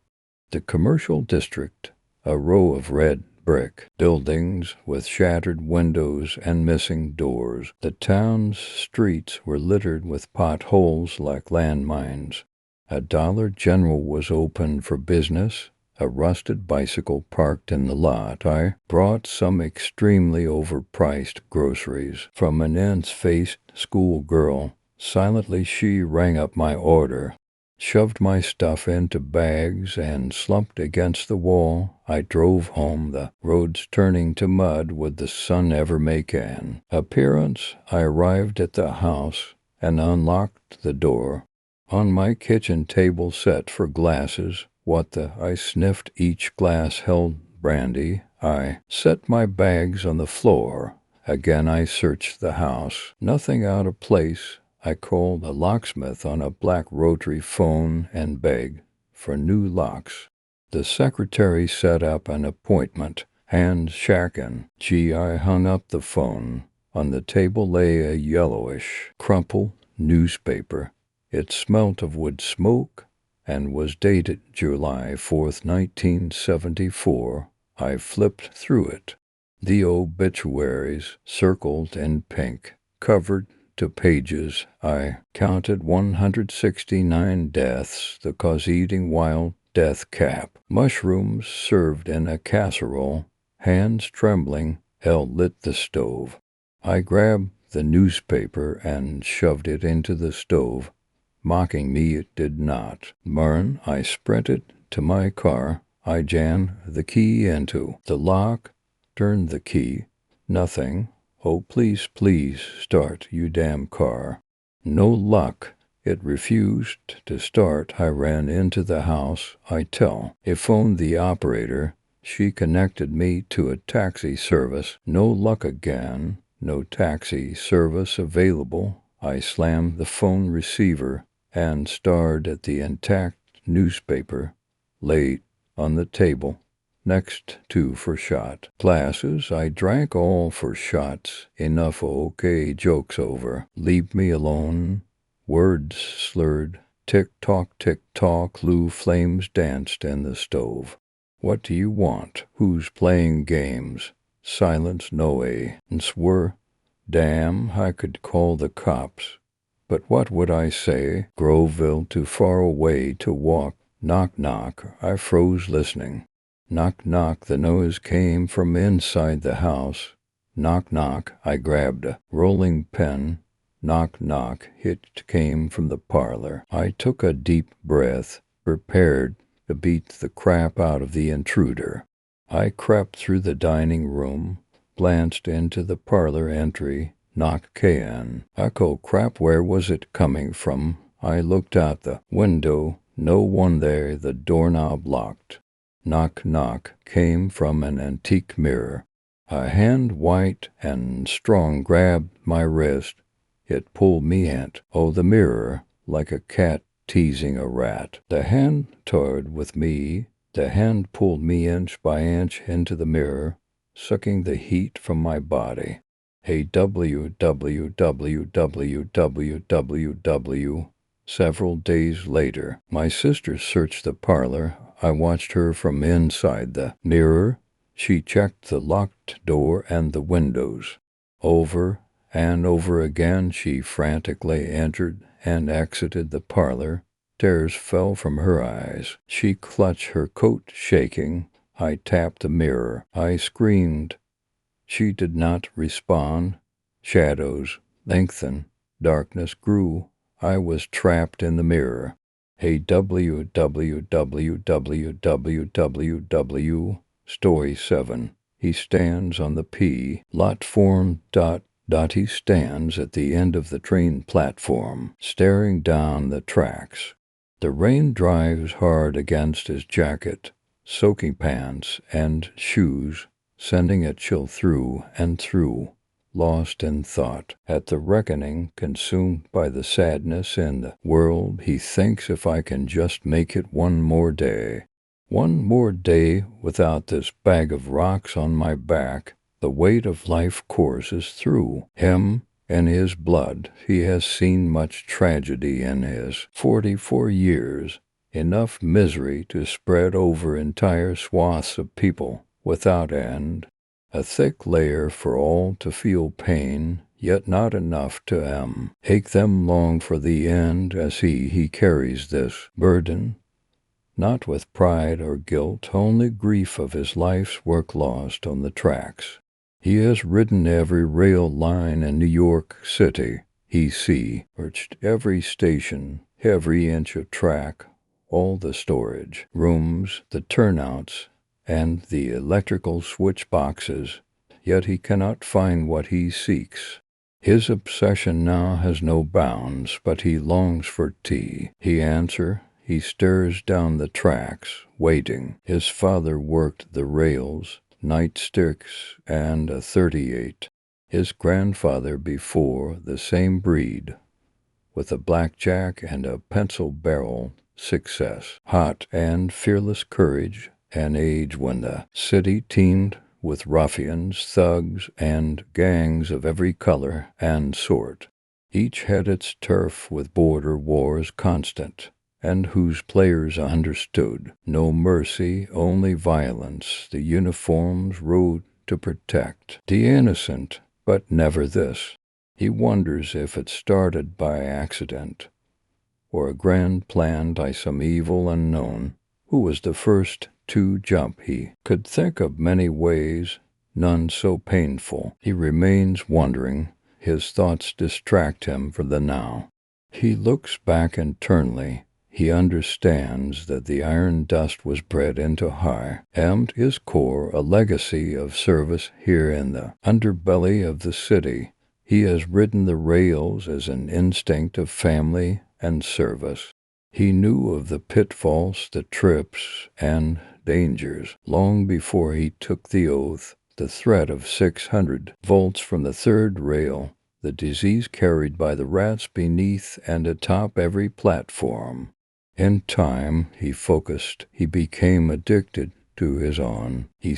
The commercial district, a row of red brick buildings with shattered windows and missing doors. The town's streets were littered with potholes like landmines. A Dollar General was open for business, a rusted bicycle parked in the lot. I brought some extremely overpriced groceries from an ant-faced schoolgirl. Silently she rang up my order, shoved my stuff into bags, and slumped against the wall. I drove home, the roads turning to mud would the sun ever make an appearance. I arrived at the house and unlocked the door. On my kitchen table set for glasses, I sniffed. Each glass held brandy. I set my bags on the floor. Again I searched the house. Nothing out of place. I called a locksmith on a black rotary phone and begged for new locks. The secretary set up an appointment, hands shaking. I hung up the phone. On the table lay a yellowish, crumpled newspaper. It smelt of wood smoke and was dated July 4th, 1974. I flipped through it. The obituaries, circled in pink, covered to pages. I counted 169 deaths. The cause eating wild death cap. Mushrooms served in a casserole. Hands trembling, Elle lit the stove. I grabbed the newspaper and shoved it into the stove. Mocking me, it did not burn. I sprinted to my car. I jammed the key into the lock, turned the key. Nothing. Oh, please, please, start, you damn car. No luck. It refused to start. I ran into the house. I phoned the operator. She connected me to a taxi service. No luck again. No taxi service available. I slammed the phone receiver and stared at the intact newspaper laid on the table next to for shot glasses. I drank all for shots. Enough. Okay, joke's over. Leave me alone. Words slurred. Tick-tock, blue flames danced in the stove. What do you want? Who's playing games? Silence. No answer. Damn, I could call the cops. But what would I say? Groveville too far away to walk. Knock, knock. I froze listening. Knock, knock. The noise came from inside the house. Knock, knock. I grabbed a rolling pin. Knock, knock. It came from the parlor. I took a deep breath, prepared to beat the crap out of the intruder. I crept through the dining room, glanced into the parlor entry. Knock can. Echo crap, where was it coming from? I looked out the window. No one there, the doorknob locked. Knock, knock came from an antique mirror. A hand white and strong grabbed my wrist. It pulled me the mirror, like a cat teasing a rat. The hand toyed with me. The hand pulled me inch by inch into the mirror, sucking the heat from my body. www. Several days later, my sister searched the parlor. I watched her from inside the mirror. She checked the locked door and the windows. Over and over again she frantically entered and exited the parlor. Tears fell from her eyes. She clutched her coat, shaking. I tapped the mirror. I screamed. She did not respond. Shadows lengthened. Darkness grew. I was trapped in the mirror. www. Story 7. He stands on the platform. He stands at the end of the train platform, staring down the tracks. The rain drives hard against his jacket, soaking pants and shoes. sending a chill through and through, lost in thought. At the reckoning, consumed by the sadness in the world, he thinks, if I can just make it one more day without this bag of rocks on my back, the weight of life courses through him. In his blood, he has seen much tragedy in his 44 years, enough misery to spread over entire swaths of people without end. A thick layer for all to feel pain, yet not enough to make them long for the end as he carries this burden. Not with pride or guilt, only grief of his life's work lost on the tracks. He has ridden every rail line in New York City. He searched every station, every inch of track, all the storage rooms, the turnouts, and the electrical switch boxes, yet he cannot find what he seeks. His obsession now has no bounds, but he longs for tea. He stares down the tracks, waiting. His father worked the rails, nightsticks, and a 38. His grandfather before, the same breed, with a blackjack and a pencil barrel, success, hot and fearless courage, an age when the city teemed with ruffians, thugs, and gangs of every color and sort. Each had its turf with border wars constant, and whose players understood no mercy, only violence. The uniforms rode to protect the innocent, but never this. He wonders if it started by accident, or a grand plan by some evil unknown. Who was the first to jump? He could think of many ways, none so painful. He remains wondering. His thoughts distract him for the now. He looks back internally. He understands that the iron dust was bred into his core, a legacy of service here in the underbelly of the city. He has ridden the rails as an instinct of family and service. He knew of the pitfalls, the trips, and dangers long before he took the oath. The threat of 600 volts from the third rail, the disease carried by the rats beneath and atop every platform. In time, he focused. He became addicted to his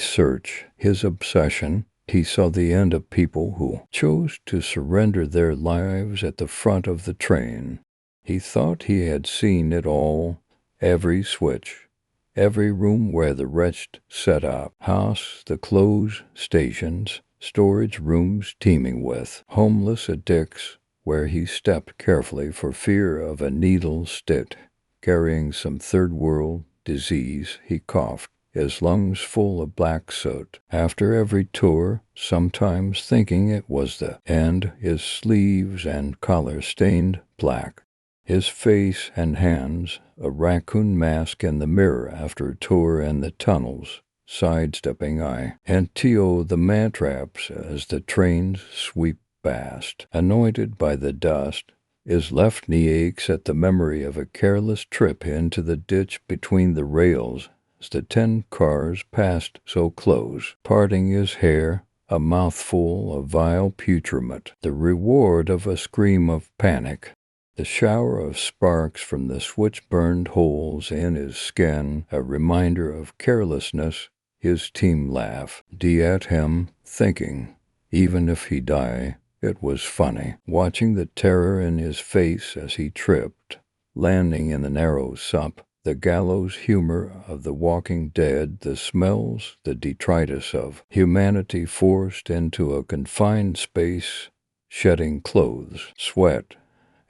search, his obsession. He saw the end of people who chose to surrender their lives at the front of the train. He thought he had seen it all, every switch, every room where the wretched set up, house, the closed stations, storage rooms teeming with homeless addicts, where he stepped carefully for fear of a needle stick. Carrying some third-world disease, he coughed, his lungs full of black soot. After every tour, sometimes thinking it was the end, his sleeves and collar stained black, his face and hands a raccoon mask in the mirror after a tour in the tunnels, sidestepping and T.O. the man-traps as the trains sweep past, anointed by the dust. His left knee aches at the memory of a careless trip into the ditch between the rails as the 10 cars passed so close, parting his hair, a mouthful of vile putriment, the reward of a scream of panic. The shower of sparks from the switch-burned holes in his skin, a reminder of carelessness. His team laugh, at him, thinking, even if he die, it was funny, watching the terror in his face as he tripped, landing in the narrow sup, the gallows humor of the walking dead, the smells, the detritus of humanity forced into a confined space, shedding clothes, sweat,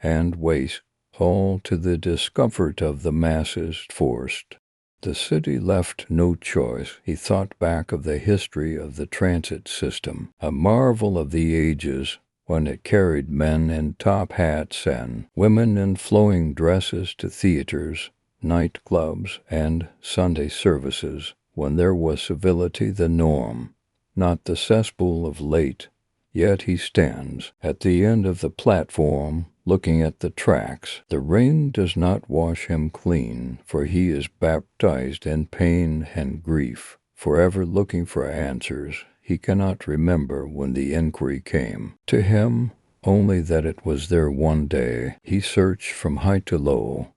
and waste, all to the discomfort of the masses forced. The city left no choice. He thought back of the history of the transit system, a marvel of the ages, when it carried men in top hats and women in flowing dresses to theaters, nightclubs, and Sunday services, when there was civility the norm, not the cesspool of late. Yet he stands at the end of the platform, looking at the tracks. The rain does not wash him clean, for he is baptized in pain and grief. forever looking for answers. He cannot remember when the inquiry came. To him, only that it was there one day. He searched from high to low,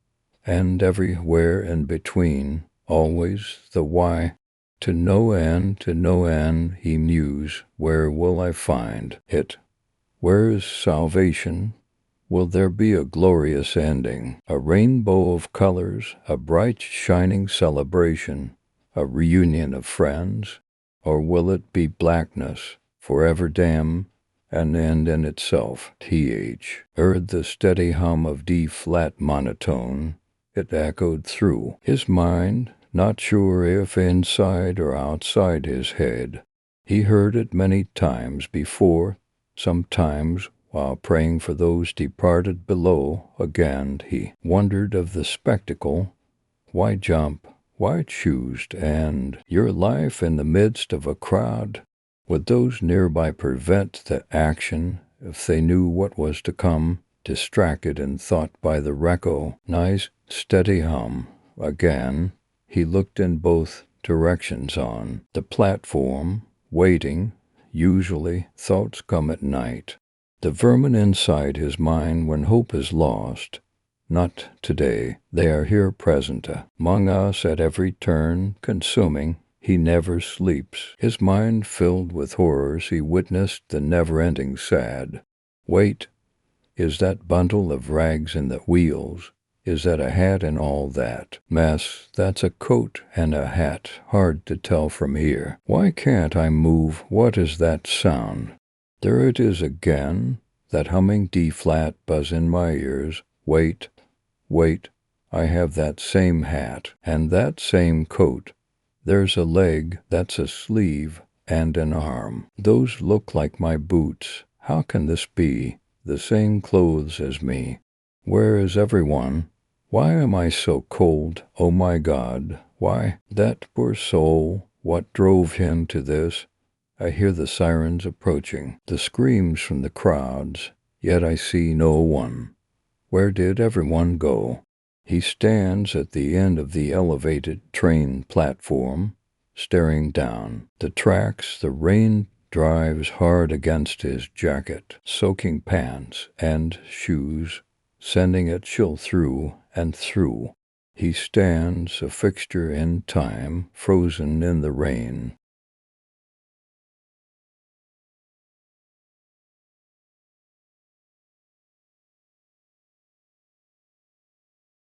and everywhere in between, always the why. To no end he mused, where will I find it? Where is salvation? Will there be a glorious ending, a rainbow of colors, a bright shining celebration, a reunion of friends? Or will it be blackness, forever damn, an end in itself? Th. Heard the steady hum of D-flat monotone. It echoed through his mind, not sure if inside or outside his head. He heard it many times before, sometimes while praying for those departed below. Again he wondered of the spectacle. Why jump? Why choose to end your life in the midst of a crowd? Would those nearby prevent the action if they knew what was to come? Distracted in thought by the echo, nice steady hum. Again he looked in both directions on the platform, waiting. Usually thoughts come at night. The vermin inside his mind when hope is lost. Not today. They are here present among us at every turn, consuming. He never sleeps. His mind filled with horrors, he witnessed the never-ending sad. Wait. Is that bundle of rags in the wheels? Is that a hat and all that mess? That's a coat and a hat. Hard to tell from here. Why can't I move? What is that sound? There it is again. That humming D-flat buzz in my ears. Wait. Wait. I have that same hat and that same coat. There's a leg, that's a sleeve, and an arm. Those look like my boots. How can this be? The same clothes as me. Where is everyone? Why am I so cold? Oh my God, why? That poor soul, what drove him to this? I hear the sirens approaching, the screams from the crowds, yet I see no one. Where did everyone go? He stands at the end of the elevated train platform, staring down the tracks. The rain drives hard against his jacket, soaking pants and shoes, sending a chill through and through. He stands, a fixture in time, frozen in the rain.